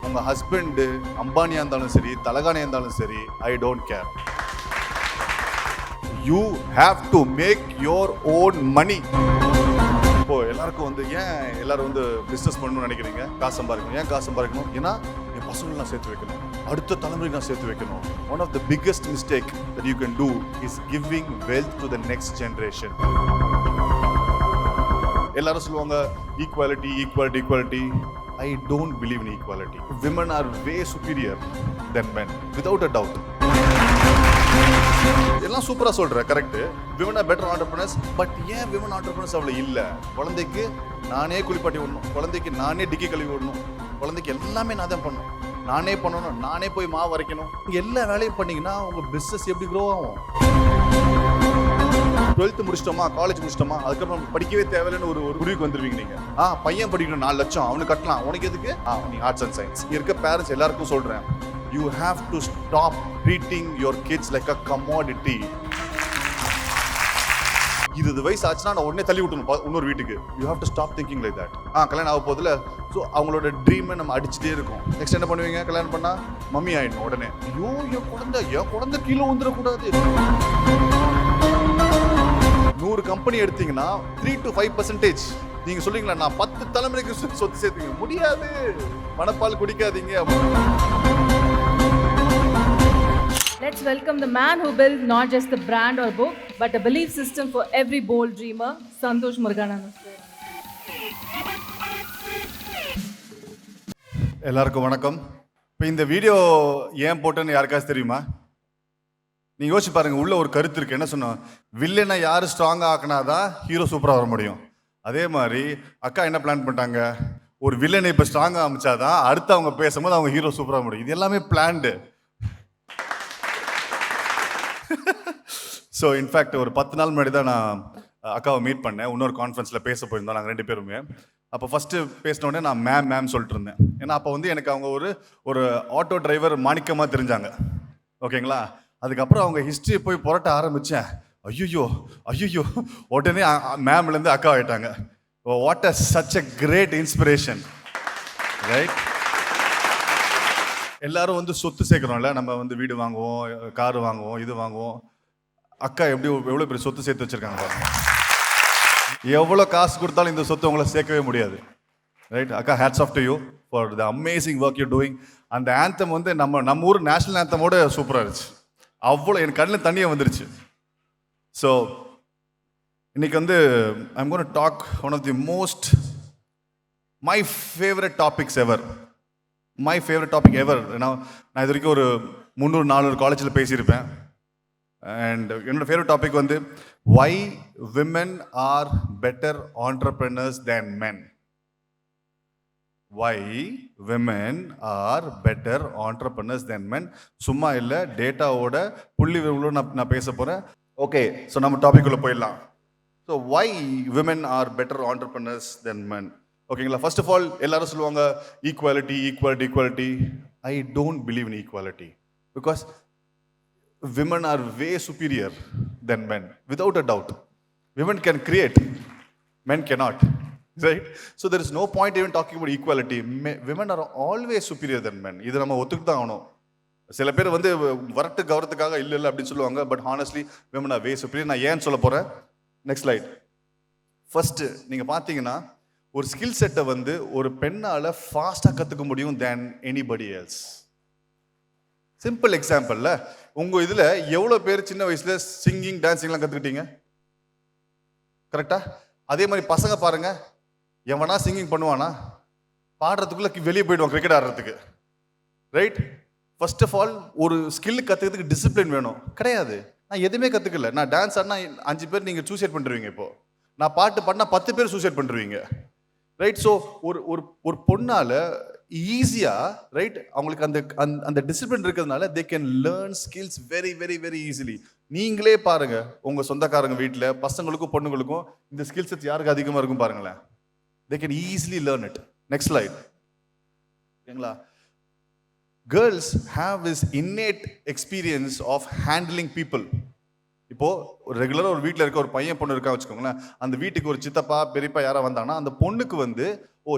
உங்கள் ஹஸ்பண்டு அம்பானியாக இருந்தாலும் சரி, தலகானியாக இருந்தாலும் சரி, I don't care. You have to make your own money. இப்போ எல்லாருக்கும் வந்து ஏன் எல்லாரும் வந்து பிஸ்னஸ் பண்ணணும்னு நினைக்கிறீங்க? காசு சம்பாதிக்கணும். ஏன் காசு சம்பாதிக்கணும்? ஏன்னா என் பசங்களை நான் சேர்த்து வைக்கணும், அடுத்த தலைமுறை நான் சேர்த்து வைக்கணும். One of the biggest mistake that you can do is giving wealth to the next generation. எல்லாரும் சொல்லுவாங்க equality equality equality. I don't believe in equality. Women are way superior than men, without a doubt. எல்லாம் சூப்பரா சொல்ற, correct. Women are better entrepreneurs. But ஏன் women entrepreneurs அவ்வளவு இல்ல? குழந்தைக்கு நானே குளிப்பாட்டி விடணும், குழந்தைக்கு நானே டிக்கி கழுவி விடணும், குழந்தைக்கு எல்லாமே நான் தான் பண்ணணும், நானே பண்ணணும், நானே போய் மாவு வரைக்கணும். எல்லா வேலையும் பண்ணீங்கன்னா உங்க பிசினஸ் எப்படி க்ரோ ஆகும்? 12th முடிச்சிட்டோமா, காலேஜ் முடிச்சிட்டோமா, அதுக்கப்புறம் படிக்கவே தேவையில்லைன்னு ஒரு முடிவுக்கு வந்துருவீங்க நீங்க. பையன் படிக்கணும் 4 லட்சம் அவனுக்கு கட்டலாம், உனக்கு எதுக்கு? நீ ஆர்ட்ஸ் அண்ட் சயின்ஸ். இருக்க பேரண்ட்ஸ் எல்லாருக்கும் சொல்றேன், you have to stop treating your kids like a commodity. இது வயசு ஆச்சுன்னா நான் உடனே தள்ளி விட்டணும் இன்னொரு வீட்டுக்கு. You have to stop thinking like that. கல்யாணம் ஆக போதில்ல, ஸோ அவங்களோட ட்ரீமை நம்ம அடிச்சுட்டே இருக்கோம். நெக்ஸ்ட் என்ன பண்ணுவீங்க? கல்யாணம் பண்ணா மம்மி ஆயிடணும் உடனே. ஐயோ என் குழந்தை கீழே வந்துடக்கூடாது. 100 கம்பெனி எடுத்தீங்கன்னா 3 to 5% நீங்க சொல்றீங்களா நான் 10 தலைமுறைக்கு சொத்து சேர்த்தீங்க. முடியாது. மனப்பால் குடிக்காதீங்க. Let's welcome the man who built not just the brand or book, but a belief system for every bold dreamer, Santosh Muruganathan. எல்லாருக்கும் வணக்கம். இப்போ இந்த வீடியோ ஏன் போட்டேன்னு யாருக்காச்சும் தெரியுமா? நீங்க யோசிச்சு பாருங்க, உள்ள ஒரு கருத்து இருக்கு. என்ன சொன்னோம்? வில்லனை யாரு ஸ்ட்ராங்கா ஆக்கினாதான் ஹீரோ சூப்பரா வர முடியும். அதே மாதிரி அக்கா என்ன பிளான் பண்ணிட்டாங்க? ஒரு வில்லனை இப்போ ஸ்ட்ராங்கா அமைச்சாதான் அடுத்து அவங்க பேசும்போது அவங்க ஹீரோ சூப்பரா முடியும். இது எல்லாமே பிளான்டு. ஸோ இன்ஃபேக்ட் ஒரு 10 நாள் முன்னாடி தான் நான் அக்காவை மீட் பண்ணேன். இன்னொரு கான்ஃபரன்ஸில் பேச போயிருந்தோம் நாங்கள் 2 பேருமே. அப்போ ஃபஸ்ட்டு பேசினோடனே நான் மேம் சொல்லிட்டு இருந்தேன். ஏன்னா அப்போ வந்து எனக்கு அவங்க ஒரு ஆட்டோ டிரைவர் மாணிக்கமாக தெரிஞ்சாங்க. ஓகேங்களா? அதுக்கப்புறம் அவங்க ஹிஸ்ட்ரியை போய் புரட்ட ஆரம்பித்தேன். ஐயோ உடனே மேம்லேருந்து அக்கா ஆகிட்டாங்க. What a such a great inspiration, right? எல்லாரும் வந்து சொத்து சேர்க்குறோம்ல, நம்ம வந்து வீடு வாங்குவோம், காரு வாங்குவோம், இது வாங்குவோம். அக்கா எவ்வளோ பெரிய சொத்து சேர்த்து வச்சிருக்காங்க பாருங்க. எவ்வளோ காசு கொடுத்தாலும் இந்த சொத்து உங்களை சேர்க்கவே முடியாது, ரைட்? அக்கா, hats off to you for the amazing work you doing. அந்த ஆந்தம் வந்து நம்ம ஊர் நேஷனல் ஆந்தமோட சூப்பராக இருந்துச்சு. அவ்வளோ என் கண்ணில் தண்ணியே வந்துருச்சு. ஸோ இன்னைக்கு வந்து I'm gonna talk one of the most my favourite topics ever. My favourite topic ever. நான் இது வரைக்கும் ஒரு 300-400 காலேஜில் பேசியிருப்பேன். அண்ட் என்னோட ஃபேவரட் டாபிக் வந்து why women are better entrepreneurs than men. Why women are better entrepreneurs than men. சும்மா இல்லை, டேட்டாவோட புள்ளி விவரங்களோட நான் பேச போகிறேன். ஓகே, ஸோ நம்ம டாபிக் உள்ள போயிடலாம். So why women are better entrepreneurs than men. ஓகேங்களா? ஃபர்ஸ்ட் ஆஃப் ஆல் எல்லாரும் சொல்லுவாங்க equality equality equality. I don't believe in equality because women are way superior than men, without a doubt. Women can create, men cannot, right? So there is no point even talking about equality. Women are always superior than men. இது நம்ம ஒத்துக்கு தான் ஆகணும். சில பேர் வந்து வரட்டு கவரத்துக்காக இல்லை அப்படின்னு சொல்லுவாங்க. But honestly women are way superior. நான் ஏன் சொல்ல போகிறேன்? Next slide. ஃபர்ஸ்ட் நீங்கள் பார்த்தீங்கன்னா ஒரு ஸ்கில் செட்டை வந்து ஒரு பெண்ணால் ஃபாஸ்ட்டாக கற்றுக்க முடியும் தேன் எனிபடி எல்ஸ். சிம்பிள் எக்ஸாம்பிளில் உங்கள் இதில் எவ்வளோ பேர் சின்ன வயசில் சிங்கிங் டான்ஸிங்லாம் கற்றுக்கிட்டீங்க? கரெக்டாக? அதே மாதிரி பசங்க பாருங்கள், எவனா சிங்கிங் பண்ணுவானா? பாடுறதுக்குள்ளே வெளியே போயிடுவான் கிரிக்கெட் ஆடுறதுக்கு, ரைட்? ஃபர்ஸ்ட் ஆஃப் ஆல் ஒரு ஸ்கில் கற்றுக்கிறதுக்கு டிசிப்ளின் வேணும். கிடையாது. நான் எதுவுமே கற்றுக்கல. நான் டான்ஸ் ஆடினா 5 பேர் நீங்கள் சூசைட் பண்ணுறீங்க. இப்போது நான் பாட்டு பாடினா 10 பேர் சூசைட் பண்ணுறீங்க, ரைட்? ஸோ ஒரு பொண்ணால் ஈஸியாக, ரைட், அவங்களுக்கு அந்த டிசிப்ளின் இருக்கிறதுனால they can learn skills very very very easily. நீங்களே பாருங்க, உங்கள் சொந்தக்காரங்க வீட்டில் பசங்களுக்கும் பொண்ணுங்களுக்கும் இந்த ஸ்கில் செட்ஸ் யாருக்கு அதிகமாக இருக்கும் பாருங்களேன். They can easily learn it. Next slide. ஓகேங்களா? Girls have this innate experience of handling people. இப்போது ஒரு ரெகுலராக ஒரு வீட்டில் இருக்க ஒரு பையன் பொண்ணு இருக்கா வச்சுக்கோங்களேன், அந்த வீட்டுக்கு ஒரு சித்தப்பா பெரியப்பா யாராவது வந்தாங்கன்னா அந்த பொண்ணுக்கு வந்து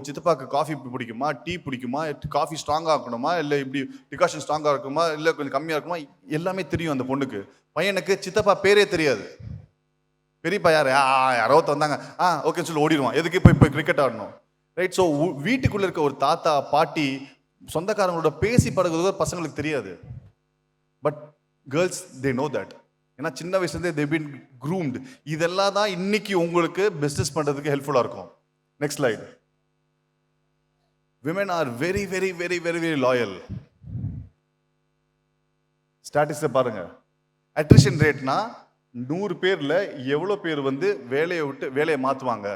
சித்தப்பாக்கு காஃபி பிடிக்குமா, டீ பிடிக்குமா, காஃபி ஸ்ட்ராங்காக இருக்கணுமா, இல்லை இப்படி டிகாஷன் ஸ்ட்ராங்காக இருக்குமா, இல்லை கொஞ்சம் கம்மியாக இருக்குமா, எல்லாமே தெரியும் அந்த பொண்ணுக்கு. பையனுக்கு சித்தப்பா பேரே தெரியாது. பெரியப்பா யாரோ வந்தாங்க ஓகேன்னு சொல்லி ஓடிடுவான். எதுக்கு போய் கிரிக்கெட் ஆடணும், ரைட்? ஸோ வீட்டுக்குள்ளே இருக்க ஒரு தாத்தா பாட்டி சொந்தக்காரங்களோட பேசி பழகுறது பசங்களுக்கு தெரியாது. But girls they know that. ஏன்னா சின்ன வயசுலேருந்தே தே பீன் groomed. இதெல்லாம் தான் இன்னைக்கு உங்களுக்கு பிஸ்னஸ் பண்ணுறதுக்கு ஹெல்ப்ஃபுல்லாக இருக்கும். Next slide. Women are very very very very very loyal. ஸ்டாட்டிஸ்டை பாருங்க. அட்ரிஷன் ரேட்னா 100 பேரில் எவ்வளோ பேர் வந்து வேலையை மாற்றுவாங்க,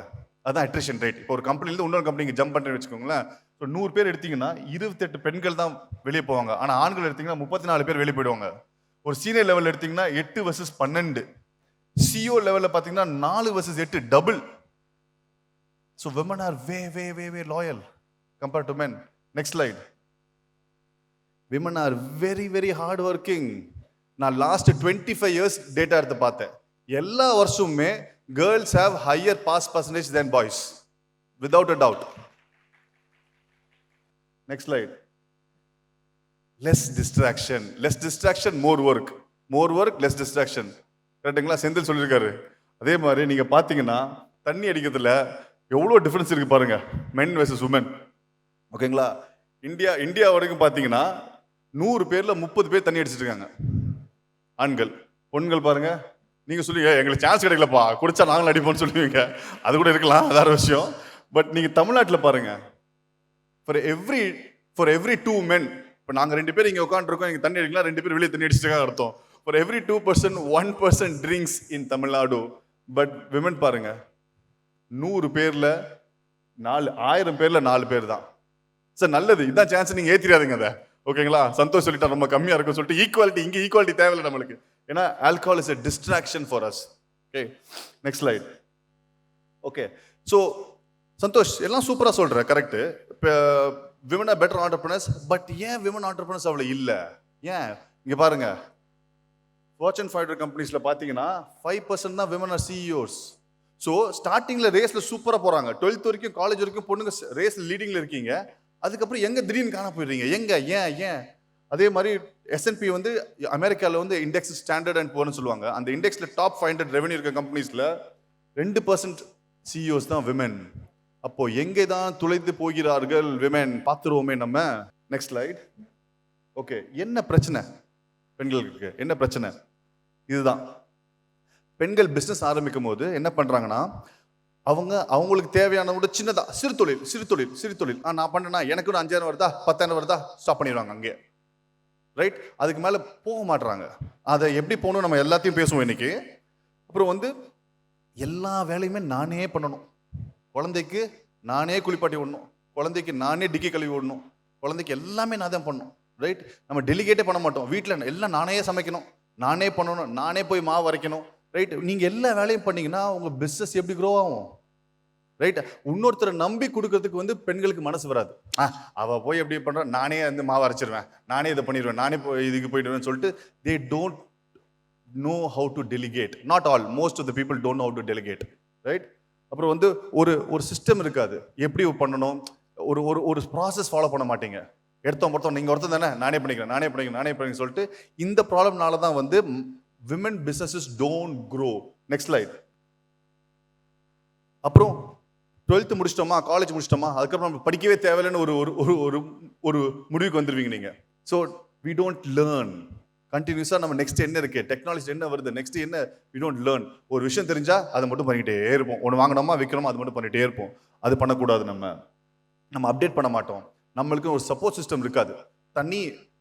அதுதான் அட்ரிஷன் ரேட். இப்போ ஒரு கம்பெனிலேருந்து இன்னொரு கம்பெனிக்கு ஜம்ப் பண்ணுறேன்னு வச்சுக்கோங்களேன். ஸோ 100 பேர் எடுத்தீங்கன்னா 28 பெண்கள் தான் வெளியே போவாங்க. ஆனால் ஆண்கள் எடுத்தீங்கன்னா 34 பேர் வெளியே போயிடுவாங்க. ஒரு சீனியர் லெவலில் எடுத்தீங்கன்னா 8 vs 12. சிஓ லெவலில் பார்த்தீங்கன்னா 4 vs 8, double. So women are way way way way loyal compared to men. Next slide. Women are very very hard working. நான் லாஸ்ட் 25 years டேட்டா எடுத்து பார்த்தேன். எல்லா வருஷமுமே girls have higher pass percentage than boys, without a doubt. Next slide. Less distraction more work. Less distraction. கரெக்டுங்களா? செந்தில் சொல்லியிருக்காரு. அதே மாதிரி நீங்கள் பார்த்தீங்கன்னா தண்ணி அடிக்கிறதுல எவ்வளோ டிஃப்ரென்ஸ் இருக்குது பாருங்க, மென் வெர்சஸ் உமன். ஓகேங்களா? இந்தியா வரைக்கும் பார்த்தீங்கன்னா 100 பேரில் 30 பேர் தண்ணி அடிச்சிட்டு இருக்காங்க ஆண்கள். பெண்கள் பாருங்க, நீங்கள் சொல்லுவீங்க எங்களுக்கு சான்ஸ் கிடைக்கலப்பா, குடிச்சா நாங்களும் அடிப்போம்னு சொல்லுவீங்க. அது கூட இருக்கலாம், அதான விஷயம். பட் நீங்கள் தமிழ்நாட்டில் பாருங்க, ஃபார் எவ்ரி 2 men, இப்போ நாங்கள் 2 பேர் இங்கே உட்காந்துருக்கோம், இங்கே தண்ணி அடிக்கலாம், 2 பேர் வெளியே தண்ணி அடிச்சிருக்காங்க அர்த்தம். For every 2 person 1 person drinks in Tamil Nadu. But women பாருங்க, 100 பேரில் 1000 பேரில் 4 பேர் தான். சார் நல்லது, இதான் சான்ஸ், நீங்கள் ஏற்றிடாதுங்க அதை. ஓகேங்களா? சந்தோஷ் சொல்லிட்டா ரொம்ப கம்மியாக இருக்கும் சொல்லிட்டு ஈக்குவாலிட்டி, இங்கே ஈக்குவாலிட்டி தேவையில்லை நம்மளுக்கு. ஏன்னா alcohol is a distraction for us. Okay, next slide. Okay, so Santhosh எல்லாம் சூப்பராக சொல்கிற, கரெக்டு. இப்போ women are better entrepreneurs. But ஏன் விமன் ஆண்டர்பிரினர்ஸ் அவ்வளோ இல்லை? ஏன்? இங்கே பாருங்க, Fortune 500 கம்பெனிஸில் பார்த்தீங்கன்னா 5% தான் விமன் ஆர் சிஇஓஸ். ஸோ ஸ்டார்டிங்கில் ரேஸில் சூப்பராக போகிறாங்க. 12th வரைக்கும், காலேஜ் வரைக்கும் பொண்ணுங்க ரேஸில் லீடிங்கில் இருக்கீங்க. அதுக்கப்புறம் எங்கே திடீர்னு காண போயிடுறீங்க? எங்கே? ஏன்? அதே மாதிரி S&P வந்து அமெரிக்காவில் வந்து இண்டெக்ஸ் ஸ்டாண்டர்ட் அண்ட் புவர்னு சொல்லுவாங்க. அந்த இண்டெக்ஸில் டாப் 500 ரெவன்யூ இருக்க கம்பெனிஸில் 2% சிஇஓஸ் தான் விமன். அப்போ எங்கே தான் துளைத்து போகிறார்கள் விமன்? பார்த்துருவோமே நம்ம. Next slide. ஓகே, என்ன பிரச்சனை பெண்களுக்கு? என்ன பிரச்சனை? இதுதான். பெண்கள் பிஸ்னஸ் ஆரம்பிக்கும் போது என்ன பண்ணுறாங்கன்னா, அவங்களுக்கு தேவையான விட சின்னதாக சிறு தொழில் நான் பண்ணேன்னா எனக்கு ஒரு 5000 வருதா 10,000 வருதா ஸ்டாப் பண்ணிடுவாங்க அங்கே, ரைட்? அதுக்கு மேலே போக மாட்டுறாங்க. அதை எப்படி போகணும் நம்ம எல்லாத்தையும் பேசுவோம் இன்னைக்கு. அப்புறம் வந்து எல்லா வேலையுமே நானே பண்ணணும். குழந்தைக்கு நானே குளிப்பாட்டி விடணும், குழந்தைக்கு நானே டிக்கி கழுவி விடணும், குழந்தைக்கு எல்லாமே நான் தான் பண்ணணும், ரைட்? நம்ம டெலிகேட்டே பண்ண மாட்டோம். வீட்டில் எல்லாம் நானே சமைக்கணும், நானே பண்ணணும், நானே போய் மாவு வரைக்கணும், ரைட்? நீங்கள் எல்லா வேலையும் பண்ணீங்கன்னா உங்கள் பிஸ்னஸ் எப்படி க்ரோ ஆகும், ரைட்? இன்னொருத்தரை நம்பி கொடுக்கறதுக்கு வந்து பெண்களுக்கு மனசு வராது. அவள் போய் எப்படி பண்ணுறா, நானே வந்து மாவு அரைச்சிருவேன், நானே இதை பண்ணிடுவேன், நானே இதுக்கு போயிடுவேன்னு சொல்லிட்டு they don't know how to delegate. Not all, most of the people don't know how to delegate, right? அப்புறம் வந்து ஒரு சிஸ்டம் இருக்காது, எப்படி பண்ணணும், ஒரு ப்ராசஸ் ஃபாலோ பண்ண மாட்டீங்க. எடுத்தோம் நீங்கள் ஒருத்தர் தானே, நானே பண்ணிக்கிறேன் சொல்லிட்டு இந்த ப்ராப்ளம்னால தான் வந்து women businesses don't grow. Next slide. அப்புறம் 12th முடிச்சிட்டோமா, காலேஜ் முடிச்சிட்டோமா, அதுக்கப்புறம் நம்ம படிக்கவே தேவையில்லைன்னு ஒரு முடிவுக்கு வந்துடுவீங்க நீங்கள். ஸோ வி டோன்ட் லேர்ன் கண்டினியூஸாக. நம்ம நெக்ஸ்ட் என்ன இருக்கு, டெக்னாலஜி என்ன வருது, நெக்ஸ்ட் என்ன, வி டோன்ட் லேர்ன். ஒரு விஷயம் தெரிஞ்சால் அதை மட்டும் பண்ணிக்கிட்டே இருப்போம். ஒன்று வாங்கினோமா விற்கிறோமா அது மட்டும் பண்ணிகிட்டே இருப்போம். அது பண்ணக்கூடாது. நம்ம அப்டேட் பண்ண மாட்டோம். நம்மளுக்கு ஒரு சப்போர்ட் சிஸ்டம் இருக்காது.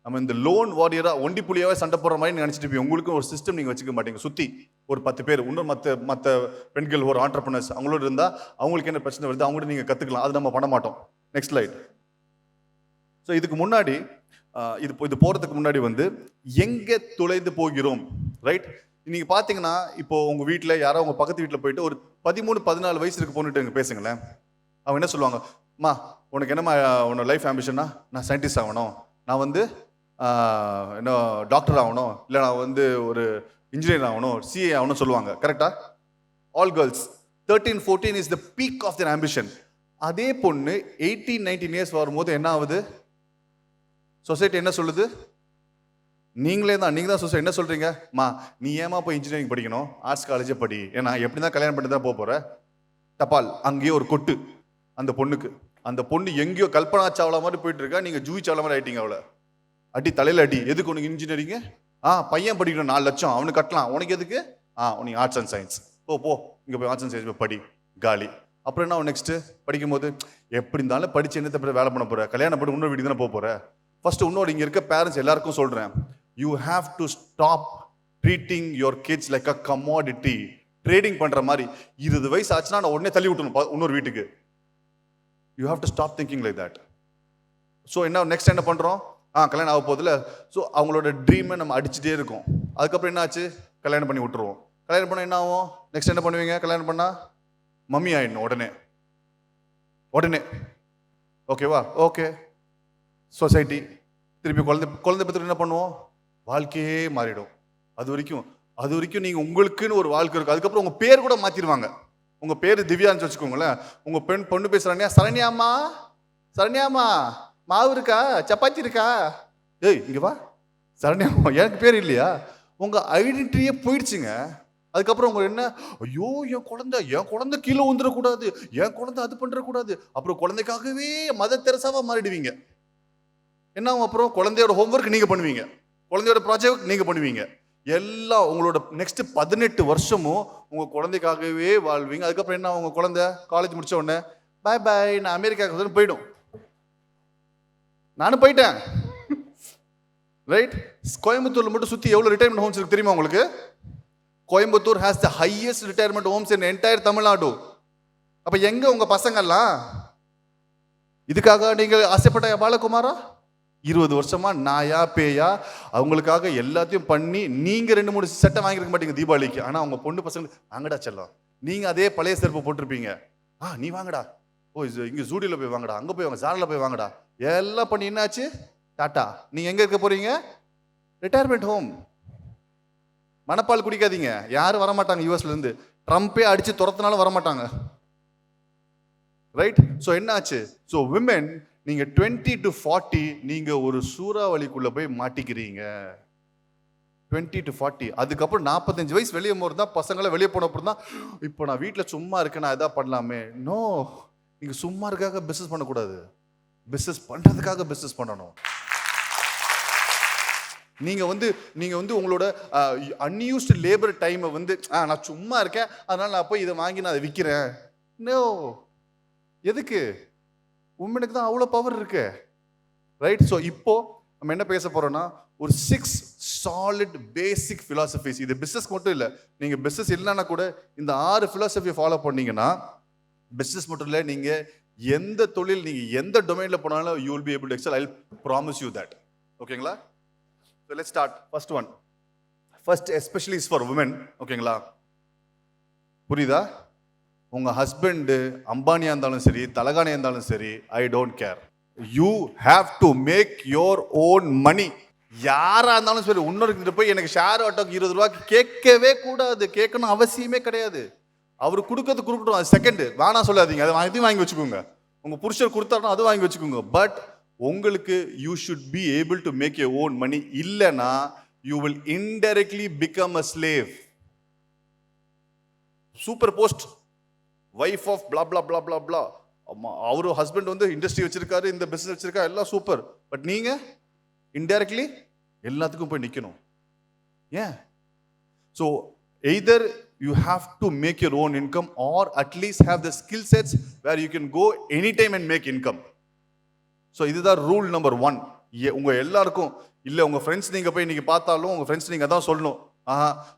நம்ம இந்த லோன் வாரியராக ஒண்டி புள்ளியாவே சண்டை போடுற மாதிரி நினச்சிட்டு போய் உங்களுக்கும் ஒரு சிஸ்டம் நீங்கள் வச்சுக்க மாட்டீங்க. சுற்றி ஒரு 10 பேர் இன்னும் மற்ற பெண்கள் ஒரு ஆண்டர்பிரினர்ஸ் அவங்களோட இருந்தால் அவங்களுக்கு என்ன பிரச்சனை வருது அவங்கள்ட்ட நீங்கள் கற்றுக்கலாம். அது நம்ம பண்ண மாட்டோம். Next slide. ஸோ இதுக்கு முன்னாடி இது போகிறதுக்கு முன்னாடி வந்து எங்கே துளைந்து போகிறோம், ரைட்? நீங்கள் பார்த்தீங்கன்னா இப்போ உங்கள் வீட்டில் யாரோ உங்கள் பக்கத்து வீட்டில் போயிட்டு ஒரு 13-14 வயசு இருக்கு போன்னுட்டு எங்கே பேசுங்களேன். அவங்க என்ன சொல்லுவாங்க, அம்மா உனக்கு என்னம்மா உன்னோட லைஃப் ஆம்பிஷன்னா, நான் சயின்டிஸ்ட் ஆகணும், நான் வந்து இன்னும் டாக்டர் ஆகணும், இல்லை நான் வந்து ஒரு இன்ஜினியர் ஆகணும், சிஏ ஆகணும் சொல்லுவாங்க. கரெக்டா? All girls 13-14 is the peak of their ambition. அதே பொண்ணு 18-19 இயர்ஸ் வரும்போது என்ன ஆகுது? சொசைட்டி என்ன சொல்லுது? நீங்க தான் சொசைட்டி என்ன சொல்றீங்க? மா நீ ஏமா போய் இன்ஜினியரிங் படிக்கணும், ஆர்ட்ஸ் காலேஜே படி, ஏன்னா எப்படி தான் கல்யாணம் பண்ணி தான் போற. டபால் அங்கேயே ஒரு கொட்டு அந்த பொண்ணுக்கு. அந்த பொண்ணு எங்கேயோ கல்பனா சாவ்லா மாதிரி போயிட்டு இருக்கா, நீங்க ஜூவி சாவ்லா மாதிரி ஆயிட்டீங்க. அவளை அடி தலையில அடி. எதுக்கு உனக்கு இன்ஜினியரிங்? பையன் படிக்கணும் 4 லட்சம் அவனுக்கு கட்டலாம், உனக்கு எதுக்கு? உனக்கு ஆர்ட்ஸ் அண்ட் சயின்ஸ். போ இங்க போய் ஆர்ட்ஸ் அண்ட் சயின்ஸ் போய் படி, காலி. அப்புறம் என்ன நெக்ஸ்ட் படிக்கும் போது எப்படி இருந்தாலும் படிச்சு என்னத்தை வேலை பண்ண போற, கல்யாணம் பண்ணி இன்னொரு வீட்டுக்கு தானே போக போற. ஃபர்ஸ்ட் இன்னொரு இங்க இருக்க பேரண்ட்ஸ் எல்லாருக்கும் சொல்றேன், you have to stop treating your kids like a commodity. Trading பண்ற மாதிரி 20 வயசு ஆச்சுன்னா நான் உடனே தள்ளி விட்டணும் இன்னொரு வீட்டுக்கு. You have to stop thinking like that. So என்ன நெக்ஸ்ட் என்ன பண்றோம்? கல்யாணம் ஆக போதில்ல. ஸோ அவங்களோட ட்ரீமை நம்ம அடிச்சுட்டே இருக்கோம். அதுக்கப்புறம் என்ன ஆச்சு? கல்யாணம் பண்ணி விட்டுருவோம். கல்யாணம் பண்ண என்ன ஆகும்? நெக்ஸ்ட் என்ன பண்ணுவீங்க? கல்யாணம் பண்ணா மம்மி ஆயிடணும் உடனே. ஓகேவா? ஓகே. சொசைட்டி திருப்பி குழந்தை பத்திரம் என்ன பண்ணுவோம்? வாழ்க்கையே மாறிடும். அது வரைக்கும் நீங்க உங்களுக்குன்னு ஒரு வாழ்க்கை இருக்கு. அதுக்கப்புறம் உங்க பேர் கூட மாத்திடுவாங்க. உங்க பேரு திவ்யான்னு வச்சுக்கோங்களேன். உங்க பொண்ணு பேசுறாங்க, சரண்யாமா மாவு இருக்கா, சப்பாத்தி இருக்கா? ஏய் இங்க வா சரண்யாமா, எனக்கு பேர் இல்லையா? உங்க ஐடென்டிட்டியே போயிடுச்சுங்க. அதுக்கப்புறம் உங்க என்ன, ஐயோ என் குழந்தை கீழே வந்துடக்கூடாது, என் குழந்தை அது பண்றக்கூடாது. அப்புறம் குழந்தைக்காகவே மதர் தெரசாவா மாறிடுவீங்க. என்ன ஆகும்? அப்புறம் குழந்தையோட ஹோம்ஒர்க் நீங்க பண்ணுவீங்க, குழந்தையோட ப்ராஜெக்ட் நீங்க பண்ணுவீங்க. எல்லாம் உங்களோட நெக்ஸ்ட் 18 வருஷமும் உங்க குழந்தைக்காகவே வாழ்வீங்க. அதுக்கப்புறம் என்ன, உங்க குழந்தை காலேஜ் முடிச்ச உடனே பாய் நான் அமெரிக்காவுக்கு போயிடும். நானும் போயிட்டேன். ரைட்? கோயம்புத்தூர்ல மட்டும் சுத்தி எவ்வளவு ரிட்டையர்மெண்ட் ஹோம்ஸ் இருக்கு தெரியுமா உங்களுக்கு? Coimbatore has the highest retirement homes in entire Tamil Nadu. அப்ப எங்க உங்க பசங்கள்லாம்? இதுக்காக நீங்க ஆசைப்பட்ட பாலகுமாரா 20 வருஷமா நாயா பேயா அவங்களுக்காக எல்லாத்தையும் பண்ணி நீங்க 2-3 சட்டை வாங்கிருக்க மாட்டீங்க தீபாவளிக்கு. ஆனா அவங்க பொண்ணு பசங்க வாங்கடா செல்லம், நீங்க அதே பழைய செருப்பு போட்டிருப்பீங்க. நீ வாங்கடா, இங்க ஜூடியில போய் வாங்கடா, அங்க போய் வாங்க, ஜாரில் போய் வாங்கடா, எல்லாம் பண்ணி என்னாச்சு? டாட்டா. நீங்க எங்க இருக்க போறீங்க? Retirement home. மணப்பால் குடிக்காதீங்க, யாரும் வரமாட்டாங்க யூஎஸ்ல இருந்து. ட்ரம்பே அடிச்சு துரத்தினாலும் வரமாட்டாங்க. ரைட்? ஸோ என்ன ஆச்சு? ஸோ விமென் நீங்க 20 to 40 நீங்க ஒரு சூறாவளிக்குள்ள போய் மாட்டிக்கிறீங்க. 20 to 40. அதுக்கப்புறம் 45 வயசு வெளியே போகிறது தான், பசங்களை வெளியே போன அப்புறம் தான் இப்போ நான் வீட்டில் சும்மா இருக்கேன், நான் எதாவது பண்ணலாமே. நோ, நீங்க சும்மா இருக்காக பிஸ்னஸ் பண்ணக்கூடாது, பிஸ்னஸ் பண்றதுக்காக பிஸ்னஸ் பண்ணணும். நீங்க வந்து உங்களோட அன்யூஸ்டு லேபர் டைமை வந்து நான் சும்மா இருக்கேன் அதனால நான் போய் இதை வாங்கி நான் அதை விற்கிறேன். நோ. எதுக்கு? உமனுக்கு தான் அவ்வளோ பவர் இருக்கு. ரைட்? ஸோ இப்போ நம்ம என்ன பேச போறோம்னா ஒரு 6 சாலிட் பேசிக் பிலாசபிஸ். இது பிசினஸ் மட்டும் இல்லை, நீங்க பிசினஸ் இல்லைன்னா கூட இந்த 6 பிலாசபியை ஃபாலோ பண்ணீங்கன்னா பிசினஸ் மட்டும் இல்லை, நீங்க எந்த தொழில், நீங்க எந்த டொமைன்ல போனாலும் you will be able to excel. I will promise you that. ஓகேங்களா? So let's start. First one. First especially is for women. ஓகேங்களா? புரியுதா? உங்க ஹஸ்பண்ட் அம்பானியா இருந்தாலும் சரி, தலகானியா இருந்தாலும் சரி, I don't care. You have to make your own money. யாரா இருந்தாலும் சரி, இன்னொரு போய் எனக்கு ஷேர் ஆட்டோக்கு 20 ரூபாய்க்கு கேட்கவே கூடாது. கேட்கணும் அவசியமே கிடையாது. அவர் கொடுக்கறது கொடுக்கட்டும், அது செகண்ட். வேணா சொல்லாதீங்க, அதை வாங்கி வச்சுக்கோங்க. உங்க புருஷர் கொடுத்தாருன்னா அது வாங்கி வச்சுக்கோங்க. பட் உங்களுக்கு you should be able to make your own money. இல்லைன்னா you will indirectly become a slave. Super post, wife of blah blah blah blah blah. அவரு ஹஸ்பண்ட் வந்து இண்டஸ்ட்ரி வச்சிருக்காரு, இந்த பிசினஸ் வச்சிருக்காரு, எல்லாம் சூப்பர். பட் நீங்க இன்டைரக்ட்லி எல்லாத்துக்கும் போய் நிக்கணும். ஏன்? So either you have to make your own income or at least have the skill sets where you can go anytime and make income. So இதுதான் ரூல் நம்பர் 1. உங்க எல்லாருக்கும் இல்லை, உங்க ஃப்ரெண்ட்ஸ் நீங்க போய் இன்னைக்கு பார்த்தாலும் உங்க ஃப்ரெண்ட்ஸ் நீங்க தான் சொல்லணும்,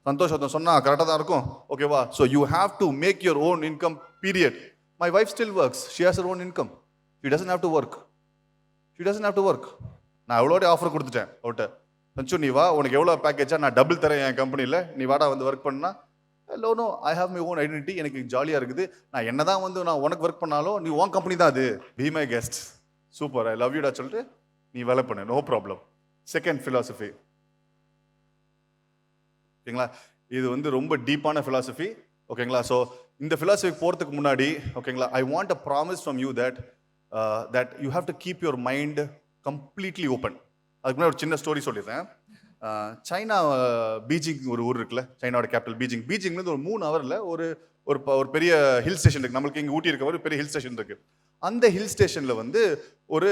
சந்தோஷம் சொன்னா கரெக்டாக தான் இருக்கும். ஓகேவா? So you have to make your own income period. My wife still works, she has her own income. She doesn't have to work. நான் எவ்வளோ ஆஃபர் கொடுத்துட்டேன் அவட்ட. சஞ்சு நீ வா, உனக்கு எவ்வளோ பேக்கேஜா நான் டபுள் தரேன் என் கம்பெனியில், நீ வாடா வந்து ஒர்க் பண்ணா. No, I have my own identity. எனக்கு ஜாலியாக இருக்குது. நான் என்னதான் வந்து நான் உனக்கு ஒர்க் பண்ணாலும் நீ உன் கம்பெனி தான், அது be my guest. Super, I love யூடா சொல்லிட்டு நீ வேலை பண்ணு, நோ ப்ராப்ளம். Second philosophy. ஓகேங்களா? இது வந்து ரொம்ப டீப்பான philosophy. ஓகேங்களா? ஸோ இந்த philosophy போகிறதுக்கு முன்னாடி ஓகேங்களா, I want a promise from you that you have to keep your mind completely open. அதுக்கு முன்னாடி ஒரு சின்ன ஸ்டோரி சொல்லிடுறேன். சைனா பீஜிங் ஒரு ஊர் இருக்குல்ல, சைனாவோட கேபிட்டல் பீஜிங். பீஜிங்லேருந்து ஒரு 3 ஹவரில் ஒரு பெரிய ஹில் ஸ்டேஷன் இருக்குது. நம்மளுக்கு இங்கே ஊட்டி இருக்க மாதிரி பெரிய ஹில் ஸ்டேஷன் இருக்குது. அந்த ஹில் ஸ்டேஷனில் வந்து ஒரு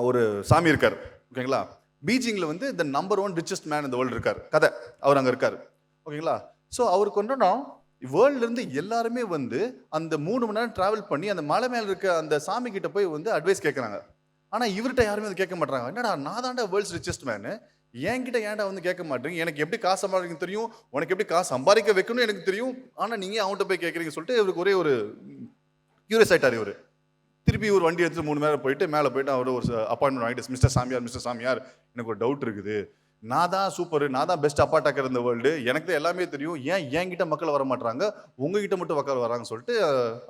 ஒரு சாமி இருக்கார். ஓகேங்களா? பீஜிங்கில் வந்து த நம்பர் 1 ரிச்சஸ்ட் மேன் இந்த வேர்ல்டு இருக்கார். கதை அவர் அங்கே இருக்கார். ஓகேங்களா? ஸோ அவருக்கு ஒன்றுனா வேர்ல்ட்லேருந்து எல்லாருமே வந்து அந்த 3 மணி நேரம் ட்ராவல் பண்ணி அந்த மலை மேலே இருக்க அந்த சாமி கிட்ட போய் வந்து அட்வைஸ் கேட்குறாங்க. ஆனால் இவர்கிட்ட யாருமே அதை கேட்க மாட்டாங்க. என்னடா நான் தாண்டா வேர்ல்ட்ஸ் ரிச்சஸ்ட் மேனு, என்கிட்ட ஏன்டா வந்து கேட்க மாட்டேங்க, எனக்கு எப்படி காசு சம்பாதிக்க தெரியும், உனக்கு எப்படி காசு சம்பாதிக்க வைக்கணும்னு எனக்கு தெரியும், ஆனால் நீங்கள் அவன்கிட்ட போய் கேட்குறீங்க சொல்லிட்டு இவருக்கு ஒரே ஒரு கியூரியஸ் ஆகிட்டார். இவர் திருப்பி ஒரு வண்டி எடுத்து 3 நேரம் போயிட்டு மேலே போயிட்டு அவர் ஒரு அப்பாயின்மெண்ட் வாங்கிட்டு, மிஸ்டர் சாமியார் எனக்கு ஒரு டவுட் இருக்குது, நான் தான் சூப்பர், நான் தான் பெஸ்ட் அப்பாட்டாக்கர் இந்த வேர்ல்டு, எனக்கு தான் எல்லாமே தெரியும், ஏன் என்கிட்ட மக்கள் வர மாட்டாங்க, உங்ககிட்ட மட்டும் மக்கள் வராங்கன்னு சொல்லிட்டு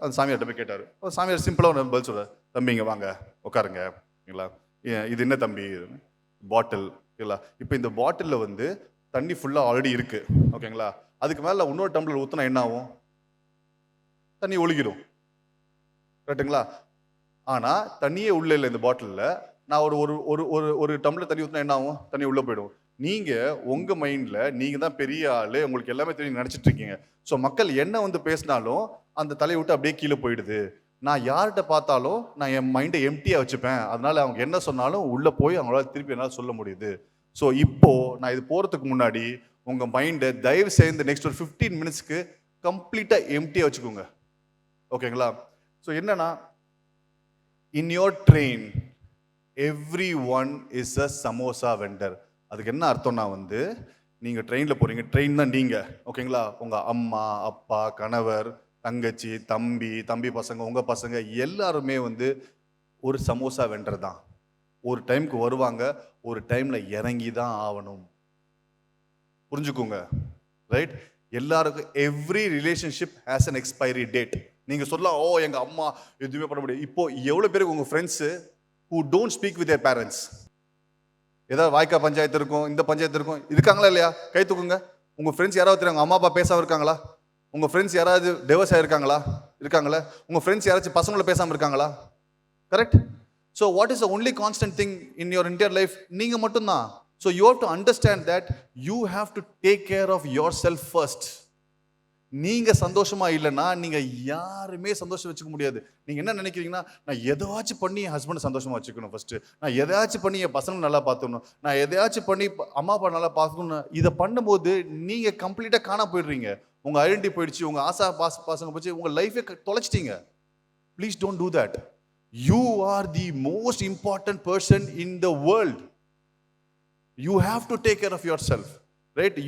அந்த சாமியார்கிட்ட போய் கேட்டார். சாமியார் சிம்பிளாக ஒரு பதில் சொல்கிறார், தம்பிங்க வாங்க உட்காருங்க. ஓகேங்களா? இது என்ன தம்பி? பாட்டில். ஓகேங்களா? இப்போ இந்த பாட்டிலில் வந்து தண்ணி ஃபுல்லாக ஆல்ரெடி இருக்குது. ஓகேங்களா? அதுக்கு மேலே இன்னொரு டம்ளர் ஊற்றினா என்ன ஆகும்? தண்ணி ஒழுகிடும். கரெக்டுங்களா? ஆனால் தண்ணியே உள்ளே இல்லை இந்த பாட்டிலில். நான் ஒரு டம்ளர் தண்ணி ஊற்றினா என்ன ஆகும்? தண்ணி உள்ளே போயிடும். நீங்கள் உங்கள் மைண்டில் நீங்கள் தான் பெரிய ஆள், உங்களுக்கு எல்லாமே தெரியும் நினச்சிட்டு இருக்கீங்க. ஸோ மக்கள் என்ன வந்து பேசினாலும் அந்த தலையை விட்டு அப்படியே கீழே போயிடுது. நான் யார்கிட்ட பார்த்தாலும் நான் என் மைண்டை எம்டியாக வச்சுப்பேன். அதனால அவங்க என்ன சொன்னாலும் உள்ளே போய் அவங்களால திருப்பி என்னால் சொல்ல முடியுது. ஸோ இப்போது நான் இது போகிறதுக்கு முன்னாடி உங்கள் மைண்டை தயவு செய்து நெக்ஸ்ட் ஒரு 15 மினிட்ஸ்க்கு கம்ப்ளீட்டாக எம்டியாக வச்சுக்கோங்க. ஓகேங்களா? ஸோ என்னன்னா, in your train every one is a samosa vendor. அதுக்கு என்ன அர்த்தம்னா வந்து, நீங்கள் ட்ரெயினில் போகிறீங்க, ட்ரெயின் தான் நீங்கள். ஓகேங்களா? உங்கள் அம்மா அப்பா கணவர் தங்கச்சி தம்பி பசங்க உங்கள் பசங்க எல்லாருமே வந்து ஒரு சமோசா வெண்டர் தான். ஒரு டைமுக்கு வருவாங்க, ஒரு டைமில் இறங்கி தான் ஆகணும். புரிஞ்சுக்கோங்க. ரைட்? எல்லாருக்கும் every relationship has an expiry date. நீங்கள் சொல்லலாம், ஓ எங்கள் அம்மா எதுவுமே பண்ண முடியாது. இப்போ எவ்வளோ பேருக்கு உங்கள் friends who don't speak with their parents, ஏதாவது வாய்க்கா பஞ்சாயத்து இருக்கும், இந்த பஞ்சாயத்து இருக்கும், இருக்காங்களா இல்லையா? கை தூக்குங்க. உங்கள் ஃப்ரெண்ட்ஸ் யாராவது தெரியாங்க அம்மா அப்பா பேசாமல் இருக்காங்களா? உங்கள் ஃப்ரெண்ட்ஸ் யாராவது டிவோர்ஸ் ஆகிருக்காங்களா? இருக்காங்களா? உங்கள் ஃப்ரெண்ட்ஸ் யாராச்சும் பசங்களை பேசாமல் இருக்காங்களா? Correct? So what is the only constant thing in your entire life? நீங்கள் மட்டும்தான். So you have to understand that you have to take care of yourself first. நீங்கள் சந்தோஷமாக இல்லைன்னா நீங்கள் யாருமே சந்தோஷம் வச்சுக்க முடியாது. நீங்கள் என்ன நினைக்கிறீங்கன்னா, நான் எதாச்சும் பண்ணி என் ஹஸ்பண்டை சந்தோஷமாக வச்சுக்கணும் ஃபஸ்ட்டு, நான் எதாச்சும் பண்ணி என் பசங்களை நல்லா பார்த்துக்கணும், நான் எதாச்சும் பண்ணி அம்மா அப்பா நல்லா பார்த்துக்கணும். இதை பண்ணும்போது நீங்கள் கம்ப்ளீட்டாக காண போயிடுறீங்க. உங்கள் ஐடென்டிட்டி போயிடுச்சு, உங்கள் ஆசா பாசங்க போச்சு, உங்கள் லைஃபே தொலைச்சிட்டீங்க. Please don't do that. You are the most important person in the world. You have to take care of yourself. Right?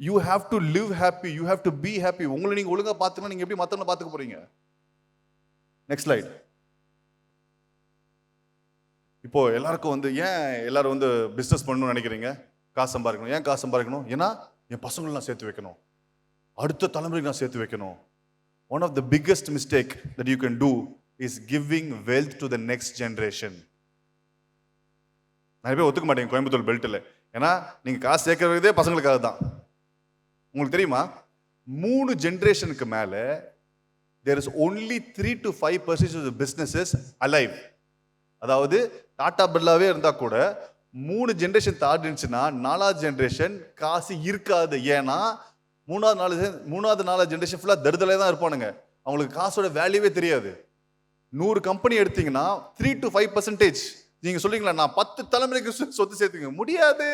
You have to live happy, you have to be happy. உங்களை நீங்க ஒழுங்கா பார்த்துக்கணும், நீங்க எப்படி மத்தவங்களை பார்த்துக்க போறீங்க? Next slide. இப்போ எல்லாருக்கும் வந்து ஏன் எல்லாரும் வந்து பிஸ்னஸ் பண்ணணும்னு நினைக்கிறீங்க? காசு சம்பாதிக்கணும். ஏன் காசு சம்பாதிக்கணும்? ஏன்னா என் பசங்களை நான் சேர்த்து வைக்கணும், அடுத்த தலைமுறைக்கு நான் சேர்த்து வைக்கணும். One of the biggest mistake that you can do is giving wealth to the next generation. நிறைய பேர் ஒத்துக்க மாட்டேங்க கோயம்புத்தூர் பெல்ட்டில். ஏன்னா நீங்க காசு சேர்க்கறதே பசங்களுக்காக தான். உங்களுக்கு தெரியுமா, 3 ஜென்ரேஷனுக்கு மேலே there is only 3 to 5% of the businesses alive. அதாவது டாடா பிர்லாவே இருந்தால் கூட 3 ஜென்ரேஷன் தாண்டிச்சுன்னா 4வது ஜென்ரேஷன் காசு இருக்காது. ஏன்னா 3வது ஜென்ரேஷன் ஃபுல்லாக தருதலே தான் இருப்பானுங்க. அவங்களுக்கு காசோட வேல்யூவே தெரியாது. 100 கம்பெனி எடுத்தீங்கன்னா 3 to 5%. நீங்கள் சொல்றீங்களா நான் 10 தலைமுறைக்கு சொத்து சேர்த்துங்க? முடியாது.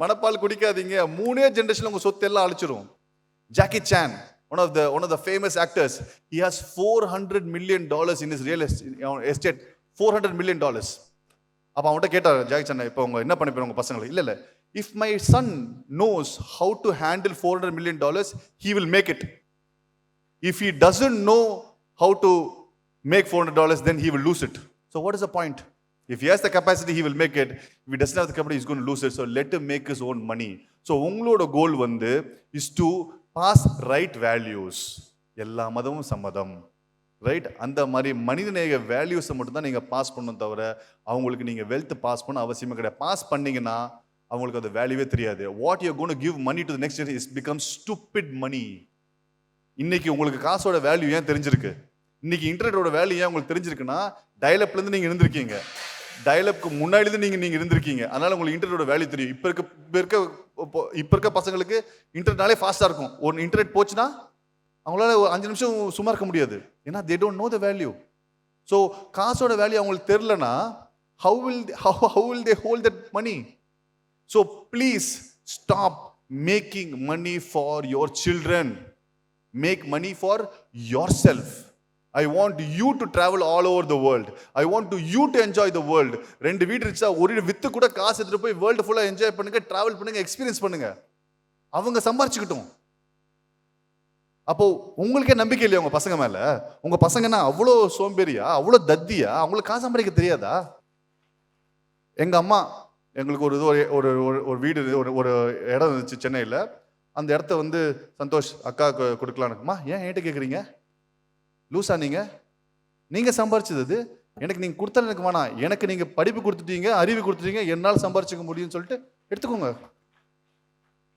மணப்பால் குடிக்காதீங்க, 3 ஜென்ரேஷன் உங்க சொத்து எல்லாம் அழிச்சிரும். Jackie Chan, one of the famous actors, he has $400 million in his real estate. $400 million. அப்ப அவன்கிட்ட கேட்டார் ஜாக்கி சான், இப்போ உங்க என்ன பண்ணி உங்க பசங்களை? இல்ல if my son knows how to handle $400 million, he will make it. If he doesn't know how to make $400, then he will lose it. So what is the point? If he has the capacity, he will make it. If he doesn't have the capacity, he's going to lose it. So let him make his own money. So உங்களோட கோல் வந்து is to pass right values. எல்லா மதமும் சம்மதம். Right? அந்த மாதிரி மனிதநேய வேல்யூஸை மட்டும் தான் நீங்கள் பாஸ் பண்ணணும், தவிர அவங்களுக்கு நீங்கள் வெல்த் பாஸ் பண்ண அவசியமே கிடையாது. பாஸ் பண்ணீங்கன்னா அவங்களுக்கு அது வேல்யூவே தெரியாது. What you gonna give money to the next generation is become stupid money. இன்னைக்கு உங்களுக்கு காசோட வேல்யூ ஏன் தெரிஞ்சிருக்கு, இன்னைக்கு இன்டர்நெட்டோட வேல்யூ ஏன் உங்களுக்கு தெரிஞ்சிருக்குன்னா, டயலப்லேருந்து நீங்கள் இருந்திருக்கீங்க, டயலப்க்கு முன்னாடிலேருந்து நீங்கள் இருந்திருக்கீங்க. அதனால உங்களுக்கு இன்டர்நெட்டோட வேல்யூ தெரியும். இப்போ இருக்க பசங்களுக்கு இன்டர்நெட்னாலே ஃபாஸ்ட்டாக இருக்கும். ஒரு இன்டர்நெட் போச்சுன்னா அவங்களால ஒரு 5 நிமிஷம் சும்மா இருக்க முடியாது. ஏன்னா they don't know the value. So காசோட வேல்யூ அவங்களுக்கு தெரிலனா how will they hold that money? So please stop making money for your children. Make money for yourself. I want you to travel all over the world. I want you to enjoy the world. ரெண்டு வீடு இருந்துச்சா ஒரு with கூட காசு எடுத்துட்டு போய் world ஃபுல்லாக enjoy பண்ணுங்க, டிராவல் பண்ணுங்க, எக்ஸ்பீரியன்ஸ் பண்ணுங்க. அவங்க சம்பாரிச்சுக்கிட்டோம். அப்போ உங்களுக்கே நம்பிக்கை இல்லையா உங்க பசங்க மேல? உங்க பசங்கன்னா அவ்வளோ சோம்பேறியா, அவ்வளோ தத்தியா, அவங்களுக்கு காசு சம்பாதிக்க தெரியாதா? எங்க அம்மா எங்களுக்கு ஒரு வீடு ஒரு இடம் இருந்துச்சு சென்னையில். அந்த இடத்த வந்து சந்தோஷ் அக்காவுக்கு கொடுக்கலான்னு. ஏன் என்கிட்ட கேட்குறீங்க? லூசா நீங்கள் சம்பாரிச்சது எனக்கு நீங்கள் கொடுத்தா எனக்கு வேணாம், எனக்கு நீங்கள் படிப்பு கொடுத்துட்டீங்க, அறிவு கொடுத்துட்டீங்க, என்னால் சம்பாரிச்சிக்க முடியும்னு சொல்லிட்டு எடுத்துக்கோங்க.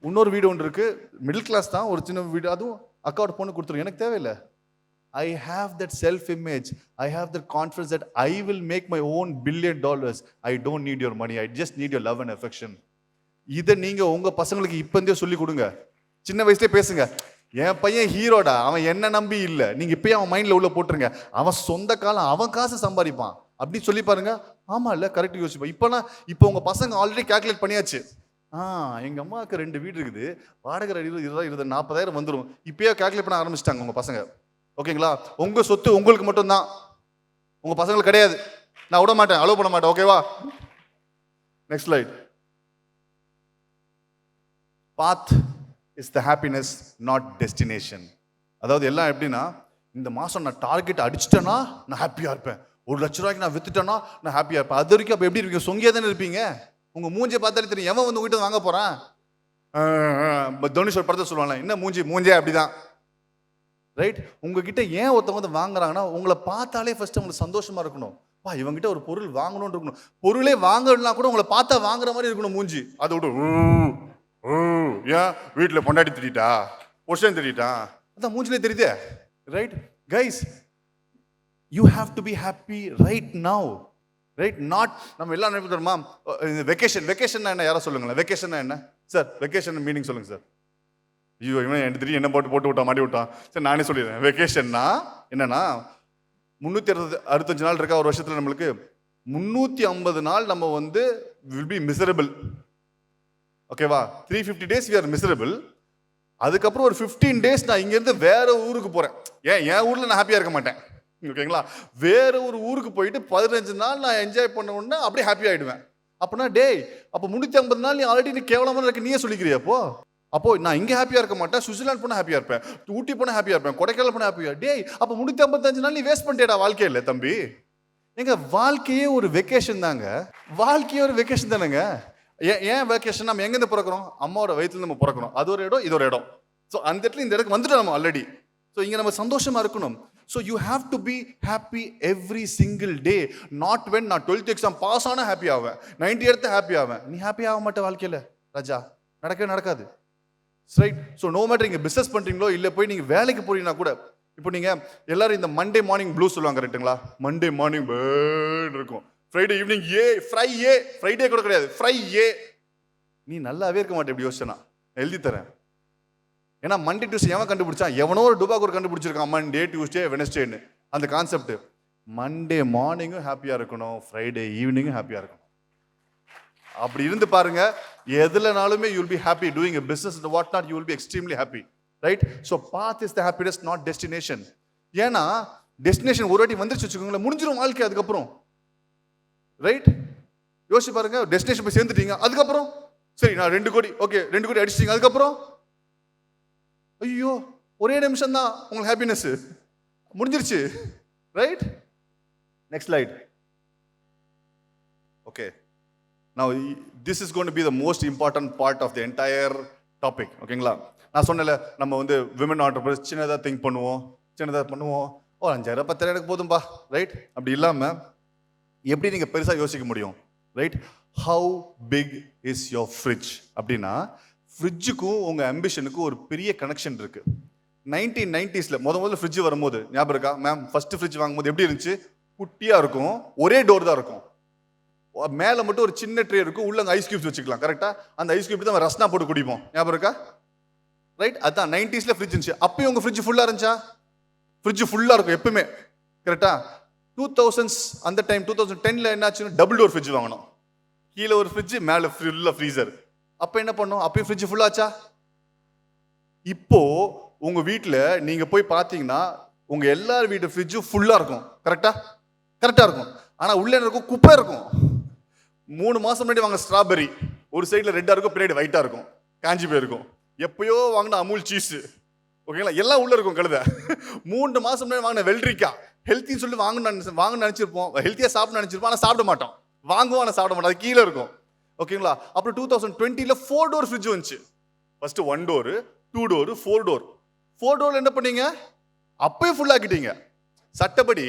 இன்னொரு வீடு ஒன்று இருக்கு, மிடில் கிளாஸ் தான், ஒரு சின்ன வீடு, அதுவும் அக்காவோட பொண்ணு கொடுத்துருங்க, எனக்கு தேவையில்லை. I have that self-image. I have the confidence that I will make my own $1 billion. I don't need your money. I just need your love and affection. இதை நீங்க உங்க பசங்களுக்கு இப்பந்தே சொல்லி கொடுங்க. சின்ன வயசுலேயே பேசுங்க. என் பையன் ஹீரோடா, அவன் என்ன நம்பி இல்லை, நீங்க இப்பயே அவன் மைண்ட்ல உள்ள போட்டுருங்க. அவன் சொந்த காலம், அவன் காசு சம்பாதிப்பான் அப்படி சொல்லி பாருங்க. ஆமா இல்ல, கரெக்ட் யோசிப்பா. இப்போ உங்க பசங்க ஆல்ரெடி கால்குலேட் பண்ணியாச்சு. எங்க அம்மாவுக்கு 2 வீடு இருக்குது, வாடகை 20 40,000 வந்துடும். இப்பயே கால்குலேட் பண்ண ஆரம்பிச்சிட்டாங்க உங்க பசங்க. ஓகேங்களா? உங்க சொத்து உங்களுக்கு மட்டும்தான், உங்க பசங்களுக்கு கிடையாது. நான் விட மாட்டேன், அலோவ் பண்ண மாட்டேன். ஓகேவா? Next slide. Path is the happiness, not destination. அதாவது எல்லாம் எப்படின்னா, இந்த மாசம் நான் டார்கெட் அடிச்சிட்டேன்னா நான் ஹாப்பியா இருப்பேன், 1 லட்ச ரூபாய்க்கு நான் வித்துட்டேன்னா நான் ஹாப்பியா இருப்பேன். அது வரைக்கும் அப்போ எப்படி இருப்பீங்க? சொங்கியா தானே இருப்பீங்க. உங்க மூஞ்சியை பார்த்தாலே தெரியும் எவன் வந்து உங்ககிட்ட வாங்க போறான். தனுஷ் ஒரு படத்தை சொல்லுவாங்க, என்ன மூஞ்சே அப்படிதான். ரைட்? உங்ககிட்ட ஏன் ஒருத்தவங்க வந்து வாங்குறாங்கன்னா, உங்களை பார்த்தாலே ஃபர்ஸ்ட் உங்களுக்கு சந்தோஷமா இருக்கணும். இவங்கிட்ட ஒரு பொருள் வாங்கணும்னு இருக்கணும். பொருளே வாங்கணும்னா கூட உங்களை பார்த்தா வாங்குற மாதிரி இருக்கணும் மூஞ்சி. அதை விட்டு ஏன் வீட்டில் பொண்டாட்டி திட்டா, பொஷன் திட்டா, அதான் மூஞ்சிலே தெரியுதே. Right guys, you have to be happy right now. Right? Not நம்ம எல்லாம் நினைப்பு தருமா, வெக்கேஷன் என்ன? யாரா சொல்லுங்களேன், வெக்கேஷன் என்ன சார்? வெக்கேஷன் மீனிங் சொல்லுங்க சார். ஐயோ, இவன் எனக்கு தெரியும் என்ன போட்டு விட்டான், மாட்டி விட்டான். சரி, நானே சொல்லிடுறேன். வெக்கேஷன்னா என்னன்னா, 365 நாள் இருக்கா ஒரு வருஷத்துல. நம்மளுக்கு 350 நாள் நம்ம வந்து வில் பி மிசரபிள். ஓகேவா? 350 days we are miserable. அதுக்கப்புறம் ஒரு 15 days நான் இங்கேருந்து வேற ஊருக்கு போறேன். என் ஊர்ல நான் ஹாப்பியா இருக்க மாட்டேன். ஓகேங்களா? வேற ஒரு ஊருக்கு போயிட்டு 15 நாள் நான் என்ஜாய் பண்ண உடனே அப்படியே ஹாப்பி ஆயிடுவேன். அப்படின்னா அப்போ 350 நாள் நீ ஆல்ரெடி கேவலமா இருக்கு நீயே சொல்லிக்கிறியா? அப்போ நான் இங்கே ஹாப்பியா இருக்க மாட்டேன், சுவிட்சர்லாந்து போனால் ஹாப்பியா இருப்பேன், ஊட்டி போனால் ஹாப்பியா இருப்பேன், கொடைக்கானல் போனால் ஹாப்பியா. அப்போ 355 நாள் நீ வேஸ்ட் பண்ணிட்டேடா வாழ்க்கையில் தம்பி. எங்க வாழ்க்கையே ஒரு வெக்கேஷன் தாங்க. வாழ்க்கையே ஒரு வெக்கேஷன் தானேங்க. ஏன் வெக்கேஷன்? நம்ம எங்கேருந்து பிறக்கிறோம்? அம்மாவோட வயிற்றுல நம்ம பிறக்கிறோம். அது ஒரு இடம், இது ஒரு இடம். ஸோ அந்த இடத்துல இந்த இடத்துக்கு வந்துட்டோம் நம்ம ஆல்ரெடி. ஸோ இங்கே நம்ம சந்தோஷமா இருக்கணும். So you have to be happy every single day. Not when நான் 12th எக்ஸாம் பாஸ் ஆனால் ஹாப்பி ஆவேன், 90 எடுத்து ஹாப்பி ஆவேன். நீ ஹாப்பி ஆக மாட்டே வாழ்க்கையில் ராஜா, நடக்கவே நடக்காது. ரைட்? ஸோ நோ மேட்டர் நீங்கள் பிஸ்னஸ் பண்ணுறீங்களோ இல்லை போய் நீங்கள் வேலைக்கு போறீங்கன்னா கூட, இப்போ நீங்கள் எல்லாரும் இந்த மண்டே மார்னிங் ப்ளூ சொல்லுவாங்க, கரெக்டுங்களா? மண்டே மார்னிங் இருக்கும், ஃப்ரைடே ஈவினிங் ஃப்ரைடே கூட கிடையாது, நீ நல்லாவே இருக்க மாட்டே. எப்படி யோசிச்சனா எழுதி தரேன். ஏன்னா மண்டே டியூஸ்டே எவன் கண்டுபிடிச்சான்? எவனோ ஒரு டுபாக்கூர் கண்டுபிடிச்சிருக்கான், மண்டே டியூஸ்டே வெனஸ்டேன்னு. அந்த கான்செப்ட் மண்டே மார்னிங்கும் ஹாப்பியாக இருக்கணும், ஃப்ரைடே ஈவினிங்கும் ஹாப்பியாக இருக்கணும். அப்படி இருந்து பாருங்க, எதுலனாலுமே you will be happy. Doing a business what not, you will be extremely happy. Right? So path is the happiness, not destination. ஏன்னா டெஸ்டினேஷன் ஒரு வாட்டி வந்துருச்சு வச்சுக்கோங்களேன், முடிஞ்சிடும் வாழ்க்கை. அதுக்கப்புறம் ரைட் யோசிச்சு பாருங்க, டெஸ்டினேஷன் போய் சேர்ந்துட்டீங்க, அதுக்கப்புறம் சரி நான் 2 கோடி, ஓகே 2 கோடி அடிச்சிட்டீங்க, அதுக்கப்புறம் ஐயோ ஒரே நிமிஷம் தான் உங்களுக்கு ஹாப்பினஸ் முடிஞ்சிருச்சு. Right? Next slide. Okay, now this is going to be the most important part of the entire topic. ஓகேங்களா? நான் சொன்னல நம்ம வந்து விமன் ஆண்டர்பிரனர்ஸ் சின்னதாக திங்க் பண்ணுவோம், 5,000 10,000 எனக்கு போதும்பா. ரைட்? அப்படி இல்லாமல் எப்படி நீங்கள் பெருசாக யோசிக்க முடியும்? Right? How big is your fridge அப்படின்னா ஃப்ரிட்ஜுக்கும் உங்கள் அம்பிஷனுக்கும் ஒரு பெரிய கனெக்ஷன் இருக்கு. 1990s முதல்ல ஃப்ரிட்ஜ் வரும்போது ஞாபகம் இருக்கா மேம்? ஃபர்ஸ்ட் ஃப்ரிட்ஜ் வாங்கும்போது எப்படி இருந்துச்சு? குட்டியாக இருக்கும், ஒரே டோர் தான் இருக்கும், மேலே மட்டும் ஒரு சின்ன ட்ரே இருக்கும், உள்ள ஐஸ் கியூப்ஸ் வச்சுக்கலாம். கரெக்டா? அந்த ஐஸ் கியூப் தான் ரஸ்னா போட்டு குடிப்போம். ஞாபகம் இருக்கா? ரைட், அதான் 90s ஃப்ரிட்ஜ் இருந்துச்சு. அப்பயும் உங்க ஃப்ரிட்ஜ் ஃபுல்லாக இருந்துச்சா? ஃப்ரிட்ஜ் ஃபுல்லாக இருக்கும் எப்பவுமே. கரெக்டா? 2000s அந்த டைம் 2010ல் என்னாச்சுன்னு டபுள் டோர் ஃப்ரிட்ஜ் வாங்கணும். கீழே ஒரு ஃப்ரிட்ஜ், மேலே ஃபுல்லாக ஃப்ரீசர். அப்போ என்ன பண்ணோம்? அப்பயும் ஃப்ரிட்ஜ் ஃபுல்லாச்சா? இப்போ உங்க வீட்டில் நீங்க போய் பார்த்தீங்கன்னா உங்க எல்லார் வீட்டு ஃப்ரிட்ஜும் ஃபுல்லாக இருக்கும். கரெக்டா? கரெக்டாக இருக்கும். ஆனால் உள்ள என்ன இருக்கும்? குப்பை இருக்கும். 3 மாசம் முன்னாடி வாங்க ஸ்ட்ராபெரி, ஒரு சைடில் ரெட்டாக இருக்கும், பின்னாடி ஒயிட்டாக இருக்கும், காஞ்சி போயிருக்கும். எப்பயோ வாங்கின அமுல் சீஸ், ஓகேங்களா, எல்லாம் உள்ள இருக்கும் கழுத. 3 மாசம் முன்னாடி வாங்கின வெள்ளரிக்கா, ஹெல்த்தின்னு சொல்லி வாங்கணும்னு நினைச்சிருப்போம், ஹெல்த்தியாக சாப்பிட நினைச்சிருப்போம், ஆனால் சாப்பிட மாட்டோம். வாங்குவோம் ஆனால் சாப்பிட மாட்டோம், அது கீழே இருக்கும். ஓகேங்களா? அப்புறம் 2020ல் 4 டோர் ஃப்ரிட்ஜ் வந்துச்சு. First 1 door, 2 door, 4 door. 4 door என்ன பண்ணீங்க? அப்பயும் ஃபுல் ஆக்கிட்டீங்க. சட்டப்படி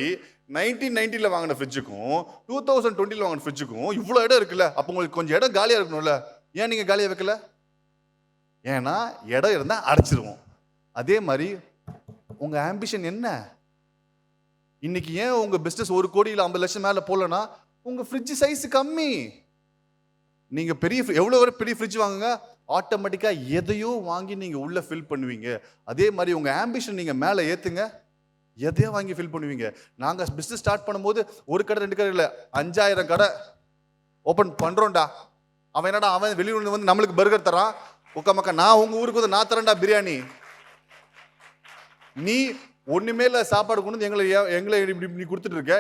1990ல் வாங்கின ஃப்ரிட்ஜுக்கும் 2020ல் வாங்கின ஃப்ரிட்ஜுக்கும் இவ்வளோ இடம் இருக்குல்ல, அப்போ உங்களுக்கு கொஞ்சம் இடம் காலியாக இருக்கணும்ல. ஏன் நீங்கள் காலியாக வைக்கல? ஏன்னா இடம் இருந்தால் அடைச்சிருவோம். அதே மாதிரி உங்கள் ஆம்பிஷன் என்ன? இன்னைக்கு ஏன் உங்கள் பிஸ்னஸ் 1 கோடி இல்லை 50 லட்சம் மேலே போகலன்னா உங்கள் ஃப்ரிட்ஜ் சைஸ் கம்மி. நீங்கள் எவ்வளோ வரை பெரிய ஃப்ரிட்ஜ் வாங்குங்க, ஆட்டோமேட்டிக்காக எதையோ வாங்கி நீங்கள் உள்ளே ஃபில் பண்ணுவீங்க. அதே மாதிரி உங்கள் ஆம்பிஷன் நீங்கள் மேலே ஏற்றுங்க, எதையோ வாங்கி ஃபில் பண்ணுவீங்க. நாங்கள் பிஸ்னஸ் ஸ்டார்ட் பண்ணும்போது 1 கடை 2 கடை இல்லை, 5000 கடை ஓப்பன் பண்ணுறோம்டா. அவன் என்னடா, அவன் வெளியூர்ல வந்து நம்மளுக்கு பர்கர் தரான், உட்காமக்கா நான் உங்கள் ஊருக்கு வந்து நான் தரேன்டா பிரியாணி. நீ ஒன்றுமே இல்லை சாப்பாடு கொண்டு வந்து எங்களை இப்படி கொடுத்துட்டு இருக்க.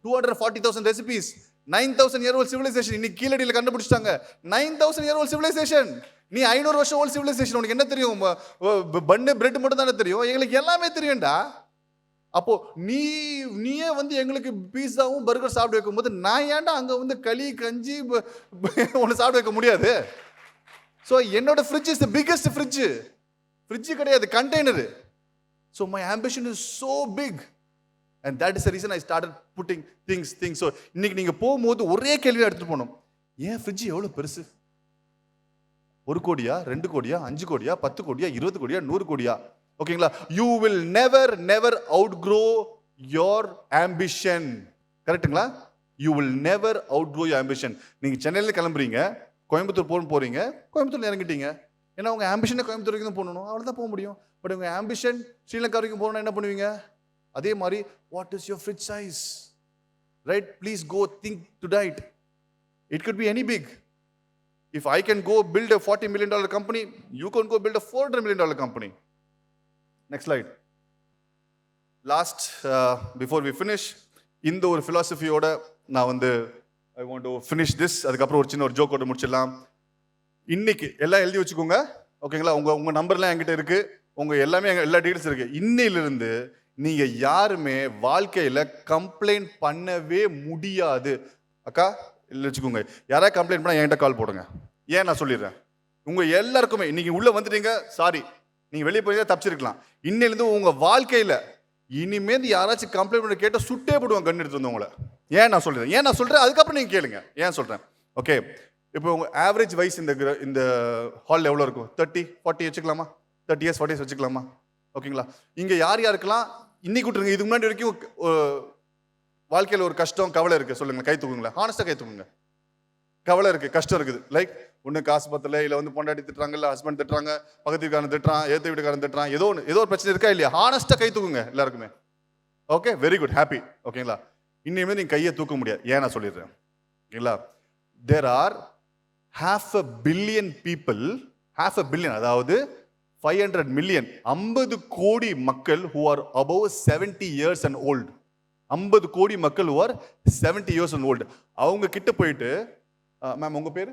240,000 ரெசிபிஸ், 9,000 year old civilization. இன்னைக்கு கீழடியில் கண்டுபிடிச்சிட்டாங்க 9,000 year old civilization. நீ 500 வருஷம் ஓல்ட் சிவிலைசேஷன், உனக்கு என்ன தெரியும்? பன்னு பிரெட் மட்டும் தானே தெரியும், எங்களுக்கு எல்லாமே தெரியும்டா. அப்போ நீயே வந்து எங்களுக்கு பீஸாவும் பர்கர் சாப்பிட வைக்கும் போது நான் ஏன்டா அங்கே வந்து களி கஞ்சி ஒன்று சாப்பிட வைக்க முடியாது? ஸோ என்னோட fridge is the biggest fridge கிடையாது, container. So my ambition is so big and that is the reason I started putting things. So இன்னைக்கு நீங்க போகும்போது ஒரே கேள்வியை எடுத்துட்டு போகணும், ஏன் ஃப்ரிட்ஜ் எவ்வளோ பெருசு? 1 கோடியா, 2 கோடியா, 5 கோடியா, 10 கோடியா, 20 கோடியா, 100 கோடியா? ஓகேங்களா? You will never outgrow your ambition. கரெக்டுங்களா? You will never outgrow your ambition. நீங்க சென்னையில கிளம்புறீங்க, கோயம்புத்தூர் போறீங்க, கோயம்புத்தூர்ல இறங்கிட்டீங்க. ஏன்னா உங்க ஆம்பிஷனை கோயம்புத்தூர் வரைக்கும் போகணும், அவ்வளோதான் போக முடியும். பட் உங்க ஆம்பிஷன் ஸ்ரீலங்கா வரைக்கும் போகணும்னா என்ன பண்ணுவீங்க? அதே மாதிரி what is your fridge size? Right? Please go think tonight. It could be any big. If I can go build a $40 million company, you can go build a $400 million company. Next slide. Last, before we finish, இந்த ஒரு philosophy-யோட நான் வந்து I want to finish this. அதுக்கப்புறம் ஒரு சின்ன ஒரு ஜோக்கோட முடிச்சிடலாம். இன்னைக்கு எல்லாம் எழுதி வச்சுக்கோங்க, ஓகேங்களா? உங்க நம்பர்லாம் என்கிட்ட இருக்கு, உங்க எல்லாமே எல்லா டீடைல்ஸ் இருக்கு. இன்னையிலிருந்து நீங்க யாருமே வாழ்க்கையில கம்ப்ளைண்ட் பண்ணவே முடியாது. அக்கா இல்லை வச்சுக்கோங்க, யாராவது கம்ப்ளைண்ட் பண்ணா என்கிட்ட கால் போடுங்க. ஏன் நான் சொல்லிடுறேன், உங்க எல்லாருக்குமே இன்னைக்கு உள்ள வந்துட்டீங்க, சாரி, நீங்க வெளியே போய் தப்பிச்சிருக்கலாம். இன்னிலிருந்து உங்க வாழ்க்கையில இனிமேல் யாராச்சும் கம்ப்ளைண்ட் பண்ண கேட்டால் சுட்டே போடுவாங்க கண்ணு எடுத்து வந்து உங்களை. ஏன் நான் சொல்றேன் அதுக்கப்புறம் நீங்க கேளுங்க ஏன் சொல்றேன். ஓகே, இப்போ உங்க ஆவரேஜ் வயசு இந்த ஹாலில் எவ்வளோ இருக்கும்? 30-40 வச்சுக்கலாமா? 30 years 40 years வச்சுக்கலாமா? ஓகேங்களா? இங்க யாருக்கெல்லாம் இன்னைக்கு விட்டுருங்க, இதுக்கு முன்னாடி வரைக்கும் வாழ்க்கையில் ஒரு கஷ்டம் கவலை இருக்கு சொல்லுங்க, கை தூக்குங்களேன், ஹானஸ்டா கை தூக்குங்க. கவலை இருக்கு, கஷ்டம் இருக்குது, லைக் ஒன்று காசு பத்தல, இல்லை வந்து பொண்டாட்டி திட்டுறாங்க, இல்லை ஹஸ்பண்ட் திட்டுறாங்க, பக்கத்து வீட்டுக்காரன் திட்டுறான், ஏற்ற வீட்டுக்காரன் திட்டுறான், ஏதோ ஒரு பிரச்சனை இருக்கா இல்லையா? ஹானஸ்டா கை தூக்குங்க எல்லாருக்குமே. Okay, very good, happy. ஓகேங்களா? இனிமேல் நீங்க கையை தூக்க முடியாது. ஏன் நான் சொல்லிடுறேன், ஓகேங்களா? There are 500 million people, 500 million, அதாவது 500 million, 50 கோடி மக்கள் who are above 70 years and old. 50 கோடி மக்கள் who are 70 years and old. அவங்க கிட்ட போயிட்டு, மேம் உங்க பேர்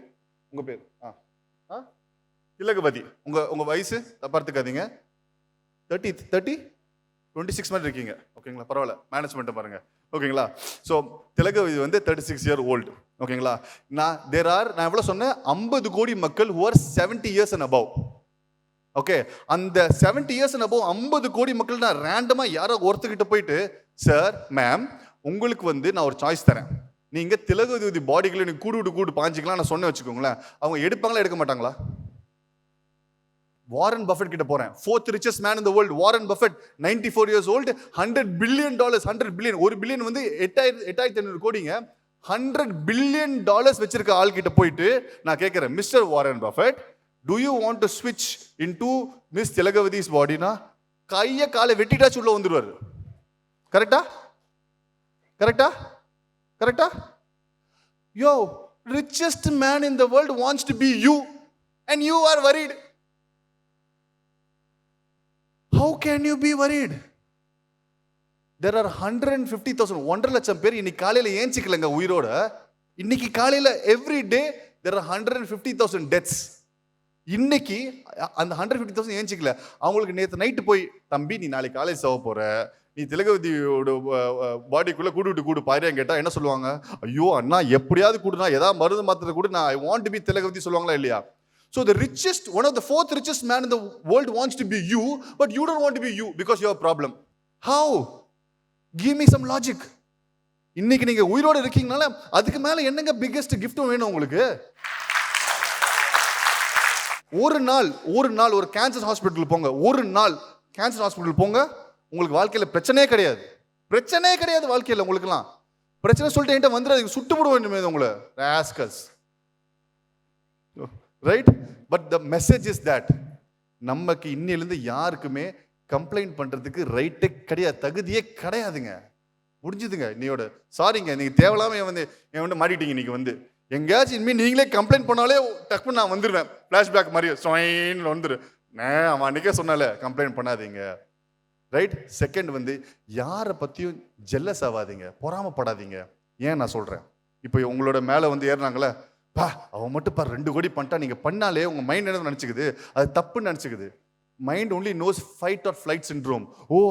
திலகவதி, உங்க வயசு பார்த்துக்காதீங்க, 26 மாதிரி இருக்கீங்க, ஓகேங்களா? பரவாயில்ல, மேனேஜ்மெண்ட்டை பாருங்க, ஓகேங்களா? ஸோ திலகவதி வந்து 36 years old, ஓகேங்களா? நான் எவ்வளோ சொன்னேன்? 50 கோடி மக்கள் who are 70 years and above. Okay, அந்த 70 years and above 50 கோடி மக்கள் நான் ரேண்டமா யாரோ ஒருத்தர்கிட்ட போயிட்டு, சார் மேம் உங்களுக்கு வந்து நான் ஒரு சாய்ஸ் தரேன், நீங்க திலகவதி பாடிக்குள்ள நீங்க கூடு பாஞ்சிக்கலாம் நான் சொன்ன வச்சுக்கோங்களேன், அவங்க எடுப்பாங்களா எடுக்க மாட்டாங்களா? வாரன் பஃபெட் கிட்ட போறேன், 4th richest man in the world, Warren Buffett, 94 years old, $100 billion, 100 billion, 1 billion வந்து 8,500 கோடிங்க, $100 billion வச்சிருக்க ஆள் கிட்ட போயிட்டு நான் கேட்கிறேன், mister Warren Buffett, do you want to switch into miss Thilagavathi's பாடினா கைய காலை வெட்டிட்டாச்சு உள்ள வந்துருவாரு. கரெக்டா? கரெக்டா? கரெக்டா? Yo, richest man in the world wants to be you and you are worried. How can you be worried? There are 150,000, 1.5 லட்சம் பேர் இன்னைக்கு காலையில ஏஞ்சிக்கலங்க உயிரோட. இன்னைக்கு காலையில every day there are 150,000 deaths. இன்னைக்கு அந்த 150,000 ஏஞ்சிக்கல, அவங்களுக்கு நேற்று நைட்டு போய், தம்பி நீ நாளைக்கு காலையில் சாவ போற, நீ திலகவதியோட பாடிக்குள்ள கூடு பாரியான்னு கேட்டா என்ன சொல்லுவாங்க? ஐயோ அண்ணா எப்படியாவது கூடுனா, ஏதாவது மருந்து மாத்திரை கூட, நான் I want to be Thilagavathi சொல்லுவாங்களா இல்லையா? So the richest, one of the 4th richest man in the world wants to be you, but you don't want to be you because you have a problem. How? Give me some logic. இன்னைக்கு நீங்க உயிரோட இருக்கீங்கனால அதுக்கு மேல என்னங்க biggest gift வேணும் உங்களுக்கு? ஒரு நாள் ஒரு கேன்சர் ஹாஸ்பிட்டல் போங்க, ஒரு நாள் கேன்சர் ஹாஸ்பிட்டல் போங்க, உங்களுக்கு வாழ்க்கையில பிரச்சனையே கிடையாது வாழ்க்கையில உங்களுக்குலாம். பிரச்சனை சொல்லிட்டு என்கிட்ட வந்துடாதீங்க, சுட்டு போட வேண்டுமே உங்களை, rascals. Right? But the message is that நமக்கு இன்னிலிருந்து யாருக்குமே கம்ப்ளைண்ட் பண்றதுக்கு ரைட்டே கிடையாது, தகுதியே கிடையாதுங்க. முடிஞ்சுதுங்க இன்னையோட. சாரிங்க, நீங்க தேவையில்லாம என் வந்து மாட்டிட்டீங்க. இன்னைக்கு வந்து எங்கேயாச்சும் இனிமேல் நீங்களே கம்ப்ளைண்ட் பண்ணாலே டக்குன்னு நான் வந்துடுவேன், ஃப்ளாஷ்பேக் மாதிரி ஸ்வைன்னு வந்துரு. அவன் அன்னைக்கே சொன்னால கம்ப்ளைண்ட் பண்ணாதீங்க. ரைட்? செகண்ட் வந்து யாரை பற்றியும் ஜெல்லஸ் ஆகாதீங்க, பொறாமப்படாதீங்க. ஏன் நான் சொல்கிறேன், இப்போ உங்களோட மேலே வந்து ஏறினாங்களே, பா அவன் மட்டும் 2 கோடி பண்ணிட்டா, நீங்கள் பண்ணாலே உங்கள் மைண்ட் என்ன நினச்சிக்குது, அது தப்புன்னு நினச்சிக்குது. Mind only knows fight or flight syndrome.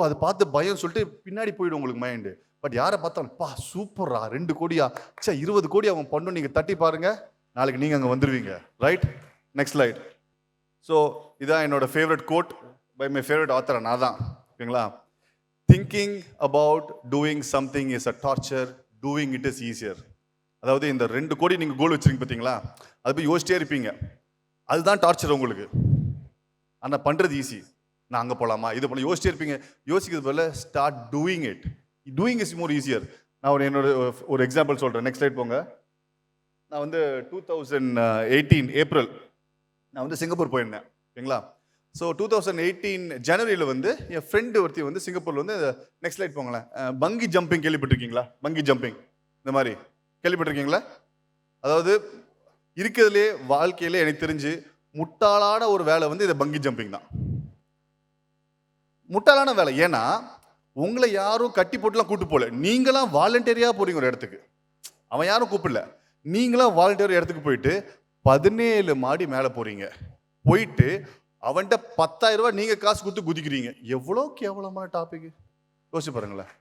அது பார்த்து பயம் சொல்லிட்டு பின்னாடி போயிடும் உங்களுக்கு மைண்டு. பட் யாரை பார்த்தாலும் பா சூப்பரா 2 கோடியா, 20 கோடி அவன் பண்ணும், நீங்கள் தட்டி பாருங்க, நாளைக்கு நீங்கள் அங்கே வந்துடுவீங்க. ரைட்? Next slide. ஸோ இதான் என்னோட favourite quote by my favourite author, நான் தான். ஓகேங்களா? Thinking about doing something is a torture, doing it is easier. அதாவது இந்த 2 கோடி நீங்கள் கோல் வச்சிருக்கீங்க பார்த்தீங்களா, அது போய் யோசிச்சிட்டே இருப்பீங்க, அதுதான் டார்ச்சர் உங்களுக்கு. ஆனால் பண்ணுறது ஈஸி. நான் அங்கே போகலாமா, இது போல யோசிச்சிட்டே இருப்பீங்க. யோசிக்கிறது போல start doing it. Doing is more easier. நான் என்னோட ஒரு எக்ஸாம்பிள் சொல்கிறேன். நெக்ஸ்ட் ஸ்லைட் போங்க. நான் வந்து 2018 ஏப்ரல் நான் வந்து சிங்கப்பூர் போயிருந்தேன். ஓகேங்களா? ஸோ 2018 ஜனவரியில் வந்து என் ஃப்ரெண்டு ஒருத்தி வந்து சிங்கப்பூரில் வந்து, நெக்ஸ்ட் ஸ்லைட் போங்களேன், பங்கி ஜம்பிங் கேள்விப்பட்டிருக்கீங்களா? பங்கி ஜம்பிங் இந்த மாதிரி கேள்விப்பட்டிருக்கீங்களா? அதாவது இருக்கிறதுலே வாழ்க்கையிலே எனக்கு தெரிஞ்சு முட்டாளான ஒரு வேலை வந்து இந்த பங்கி ஜம்பிங் தான். முட்டாளான வேலை. ஏன்னா உங்களை யாரும் கட்டி போட்டுலாம் கூட்டு போகல, நீங்களாம் வாலண்டியரியாக போறீங்க ஒரு இடத்துக்கு. அவன் யாரும் கூப்பிடல, நீங்களாம் வாலண்டியர் இடத்துக்கு போயிட்டு 17 மாடி மேலே போறீங்க. போயிட்டு அவன்கிட்ட 10,000 ரூபாய் நீங்க காசு கொடுத்து குதிக்கிறீங்க. எவ்வளோ கேவலமான டாபிக் யோசிச்சு பாருங்களேன்.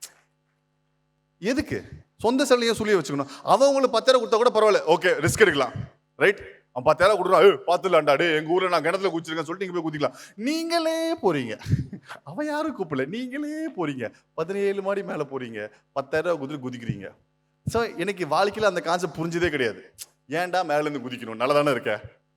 எதுக்கு சொந்த செலவையும் சொல்லி வச்சுக்கணும்? அவன் உங்களுக்கு 10,000 கொடுத்தா கூட பரவாயில்ல, ஓகே ரிஸ்க் எடுக்கலாம். ரைட்? அவன் 10,000 கொடுக்குறான், பார்த்துலாண்டா டே எங்க ஊர்ல நான் கிணத்துல குதிச்சிருக்கேன் சொல்லிட்டு நீங்க போய் குதிக்கலாம். நீங்களே போறீங்க, அவன் யாரும் கூப்பிடல, நீங்களே போறீங்க, 17 மாடி மேல போறீங்க, 10,000 ரூபாய் கொடுத்து குதிக்கிறீங்க. ஸோ எனக்கு வாழ்க்கையில் அந்த கான்செப்ட் புரிஞ்சதே கிடையாது. ஏன்டா மேல இருந்து குதிக்கணும், நல்லா தானே இருக்க,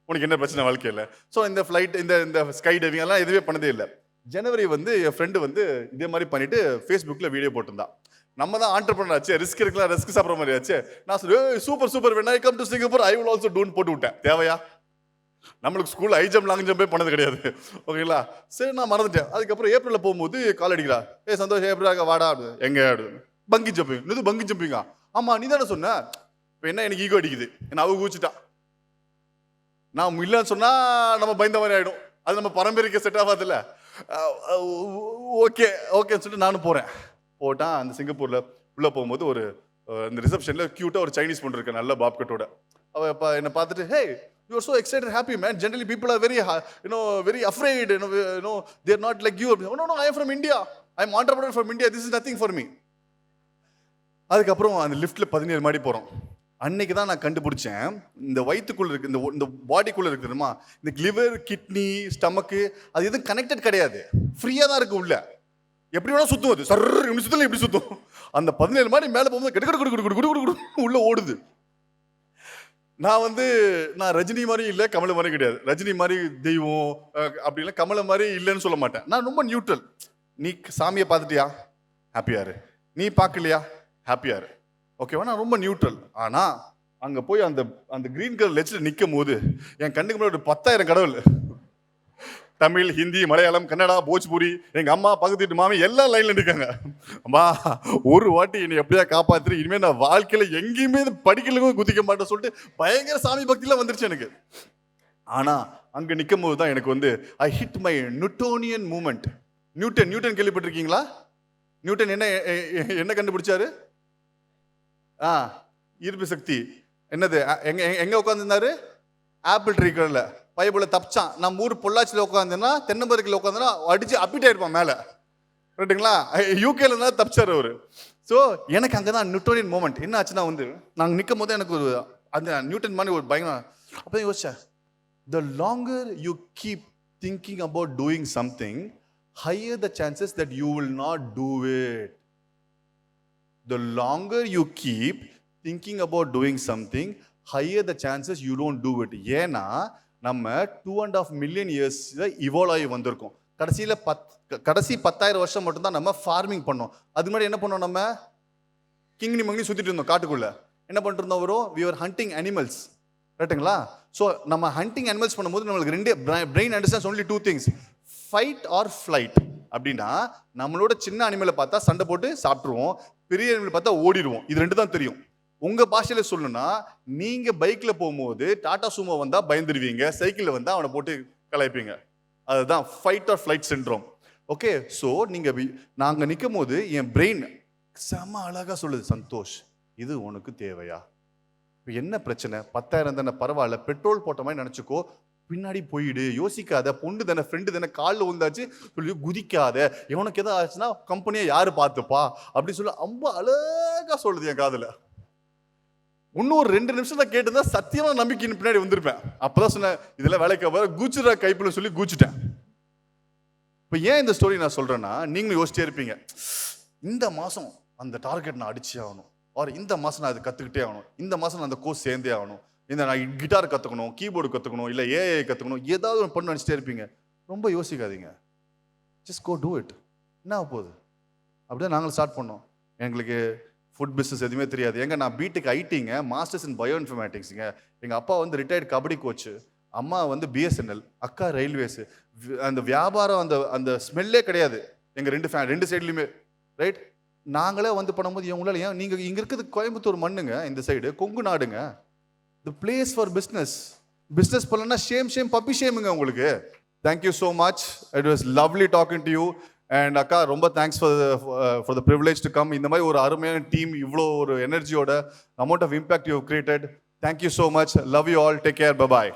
உனக்கு என்ன பிரச்சனை வாழ்க்கையில்? ஸோ இந்த ஃப்ளைட் இந்த ஸ்கை டைவிங் எல்லாம் எதுவே பண்ணதே இல்லை. ஜனவரி வந்து என் ஃப்ரெண்டு வந்து இதே மாதிரி பண்ணிட்டு ஃபேஸ்புக்கில் வீடியோ போட்டிருந்தான். நம்ம தான் ஆண்டர்பிரனர் ஆச்சு, ரிஸ்க் இருக்கலாம், ரிஸ்க் சாப்பிட்ற மாதிரி ஆச்சு. நான் சொல்லுவேன் super when I come to Singapore I will also டூன்னு போட்டு விட்டேன். தேவையா? நம்மளுக்கு ஸ்கூல் ஹை ஜம்ப் லாங் ஜம்பே பண்ணது கிடையாது. ஓகேங்களா? சரி நான் மறந்துட்டேன். அதுக்கப்புறம் ஏப்ரலில் போகும்போது கால் அடிக்கிறா, சந்தோஷ் ஏப்ரலாக வாடா, எங்கே பங்கி ஜம்பிங். இது பங்கி ஜம்பிங்கா? ஆமா நீ தானே சொன்ன. இப்போ என்ன எனக்கு ஈகோ அடிக்குது, என்ன அவ கூச்சிட்டான். நான் இல்லைன்னு சொன்னா நம்ம பயந்த மாதிரி ஆயிடும், அது நம்ம பரம்பரைக்கு செட் ஆகாதுல்ல. ஓகேன்னு சொல்லிட்டு நானும் போறேன். போட்டான் அந்த சிங்கப்பூர்ல உள்ள போகும்போது ஒரு இந்த ரிசப்ஷன்ல கியூட்டா ஒரு சைனீஸ் பொண்ணு இருக்கு, நல்ல பாப் கட்டோட. அவ என்ன பார்த்துட்டு, hey you are so excited happy man, generally people are very afraid, they are not like you. No, I am from India, I am entrepreneur from India, this is nothing for me. அதுக்கப்புறம் அந்த லிஃப்ட்ல 17 மாடி போறோம். அன்னைக்கு தான் நான் கண்டுபிடிச்சேன், இந்த வயிற்றுக்குள்ள இருக்கு, இந்த பாடிக்குள்ள இருக்கு தெரியுமா, இந்த லிவர், கிட்னி, ஸ்டமக்கு, அது எதுவும் கனெக்டட் கிடையாது, ஃப்ரீயா தான் இருக்கு உள்ள. எப்படி வேணா சுத்தும் அது, சர் இப்படி சுத்தல இப்படி சுத்தும். அந்த 17 மாடி மேலே போகும்போது கெடு கெடு குடு உள்ள ஓடுது. நான் ரஜினி மாதிரி இல்லை, கமல மாதிரி கிடையாது. ரஜினி மாதிரி தெய்வம் அப்படி இல்லை, கமல மாதிரி இல்லைன்னு சொல்ல மாட்டேன். நான் ரொம்ப நியூட்ரல். நீ சாமியை பார்த்துட்டியா, ஹாப்பியாரு. நீ பார்க்கலையா, ஹாப்பியாரு. ஓகேவா? நான் ரொம்ப நியூட்ரல். ஆனா அங்க போய் அந்த அந்த கிரீன் கலர் லெட்ஜில் நிற்கும் போது என் கண்ணுக்கு முன்னாடி ஒரு 10,000 கடவுள், தமிழ், ஹிந்தி, மலையாளம், கன்னடா, போஜ்பூரி, எங்க அம்மா, பக்கத்து வீட்டு மாமி எல்லாம் லைன்ல நிற்காங்க. அம்மா ஒரு வாட்டி என்னை எப்படியா காப்பாத்துரு, இனிமே நான் வாழ்க்கையில எங்கேயுமே படிக்கலுக்கும் குதிக்க மாட்டேன்னு சொல்லிட்டு பயங்கர சாமி பக்தியெல்லாம் வந்துருச்சு எனக்கு. ஆனா அங்க நிற்கும் போது தான் எனக்கு I hit my Newtonian moment. Newton கேள்விப்பட்டிருக்கீங்களா? நியூட்டன் என்ன கண்டுபிடிச்சாரு? ஈர்ப்பு சக்தி. என்னது? எங்க உட்காந்துருந்தாரு? ஆப்பிள் ட்ரீ கடையில் பைபிள தப்பிச்சான். நம்ம ஊர் பொள்ளாச்சியில் உட்காந்துன்னா, தென்னம்பருக்கில் உட்காந்துன்னா அடிச்சு அப்பிட்டே இருப்பான் மேலே, ரைட்டுங்களா? யூகேல இருந்தால் தப்பிச்சார் அவரு. ஸோ எனக்கு அங்கே தான் நியூட்டோனியன் மூமெண்ட். என்ன ஆச்சுன்னா நாங்கள் நிற்கும் போது எனக்கு அந்த நியூட்டன் மாதிரி ஒரு பயங்கரம். அப்போ யோசிச்சேன், த longer you keep thinking about doing something, higher the chances that you will not do it. The longer you keep thinking about doing something, higher the chances you don't do it. ஏன்னா நம்ம 2.5 million years evolve ஆகி வந்திருக்கோம். கடைசி 10,000 வருஷம் மட்டும்தான் நம்ம farming பண்ணோம். அது முன்னாடி என்ன பண்ணோம்? நம்ம கிங்கினி மங்கி சுத்திட்டு இருந்தோம் காட்டுக்குள்ள. என்ன பண்ணிட்டு இருந்தோம்? we were hunting animals, ரைட்டுங்களா? ஸோ நம்ம ஹண்டிங் அனிமல்ஸ் பண்ணும்போது நம்மளுக்கு ரெண்டு brain understands only 2 things, fight or flight. அப்படின்னா நம்மளோட சின்ன அனிமலை பார்த்தா சண்டை போட்டு சாப்பிட்ருவோம், பெரிய அனிமலை பார்த்தா ஓடிடுவோம். இது ரெண்டு தான் தெரியும். உங்க பாஷையில சொல்லணும்னா, நீங்க பைக்ல போகும்போது டாடா சுமோ வந்தா பயந்துருவீங்க, சைக்கிள்ல வந்தா அவனை போட்டு கலாய்ப்பீங்க. அதுதான் fight or flight syndrome. Okay, so நாங்க நிற்கும் போது என் பிரெயின் செம்ம அழகா சொல்லுது, சந்தோஷ் இது உனக்கு தேவையா? இப்போ என்ன பிரச்சனை? 10,000 தானே, பரவாயில்ல, பெட்ரோல் போட்ட மாதிரி நினச்சிக்கோ, பின்னாடி போயிடு, யோசிக்காத, பொண்ணு தானே, ஃப்ரெண்டு தானே, காலில் விழுந்தாச்சு சொல்லி குதிக்காத, எவனுக்கு எதாவது ஆச்சுன்னா கம்பெனியை யாரு பார்த்துப்பா அப்படின்னு சொல்லி ரொம்ப அழகா சொல்லுது என் காதுல. இன்னும் ஒரு 2 நிமிஷம் தான் கேட்டுதான் சத்தியமா நம்பிக்கையின் பின்னாடி வந்திருப்பேன். அப்பதான் சொன்னேன், இதெல்லாம் வேலைக்கு வர கூச்சுரா கைப்புல சொல்லி கூச்சிட்டேன். இப்போ ஏன் இந்த ஸ்டோரி நான் சொல்றேன்னா, நீங்களும் யோசிச்சே இருப்பீங்க, இந்த மாசம் அந்த டார்கெட் நான் அடிச்சே ஆகணும், ஆர் இந்த மாசம் நான் அதை கத்துக்கிட்டே ஆகணும், இந்த மாசம் நான் அந்த கோர்ஸ் சேர்ந்தே ஆகணும், இந்த நான் கிட்டார் கற்றுக்கணும், கீபோர்டு கற்றுக்கணும், இல்லை ஏஐ கற்றுக்கணும், ஏதாவது ஒன்று பண்ணு நினச்சிட்டே இருப்பீங்க. ரொம்ப யோசிக்காதீங்க, ஜஸ்ட் கோ டூ இட். என்ன ஆக போகுது? அப்படியே நாங்களும் ஸ்டார்ட் பண்ணோம். எங்களுக்கு ஃபுட் பிஸ்னஸ் எதுவுமே தெரியாது. நான் பிடெக் ஐடிங்க, மாஸ்டர்ஸ் இன் பயோ இன்ஃபர்மேட்டிக்ஸுங்க. எங்கள் அப்பா ரிட்டையர்டு கபடி கோச்சு, அம்மா பிஎஸ்என்எல், அக்கா ரயில்வேஸு. அந்த வியாபாரம் அந்த ஸ்மெல்லே கிடையாது எங்கள் ரெண்டு சைட்லையுமே, ரைட்? நாங்களே பண்ணும்போது இவங்களால, ஏன் நீங்கள் இங்கே இருக்கிறது கோயம்புத்தூர் மண்ணுங்க, இந்த சைடு கொங்கு நாடுங்க, the place for business பண்ணலன்னா ஷேம் பப்பி ஷேமுங்க உங்களுக்கு. Thank you so much, it was lovely talking to you. And அக்கா ரொம்ப thanks for the privilege to come. இந்த மாதிரி ஒரு அருமையான டீம், இவ்வளோ ஒரு எனர்ஜியோட amount of impact you have created. Thank you so much, love you all, take care, bye bye.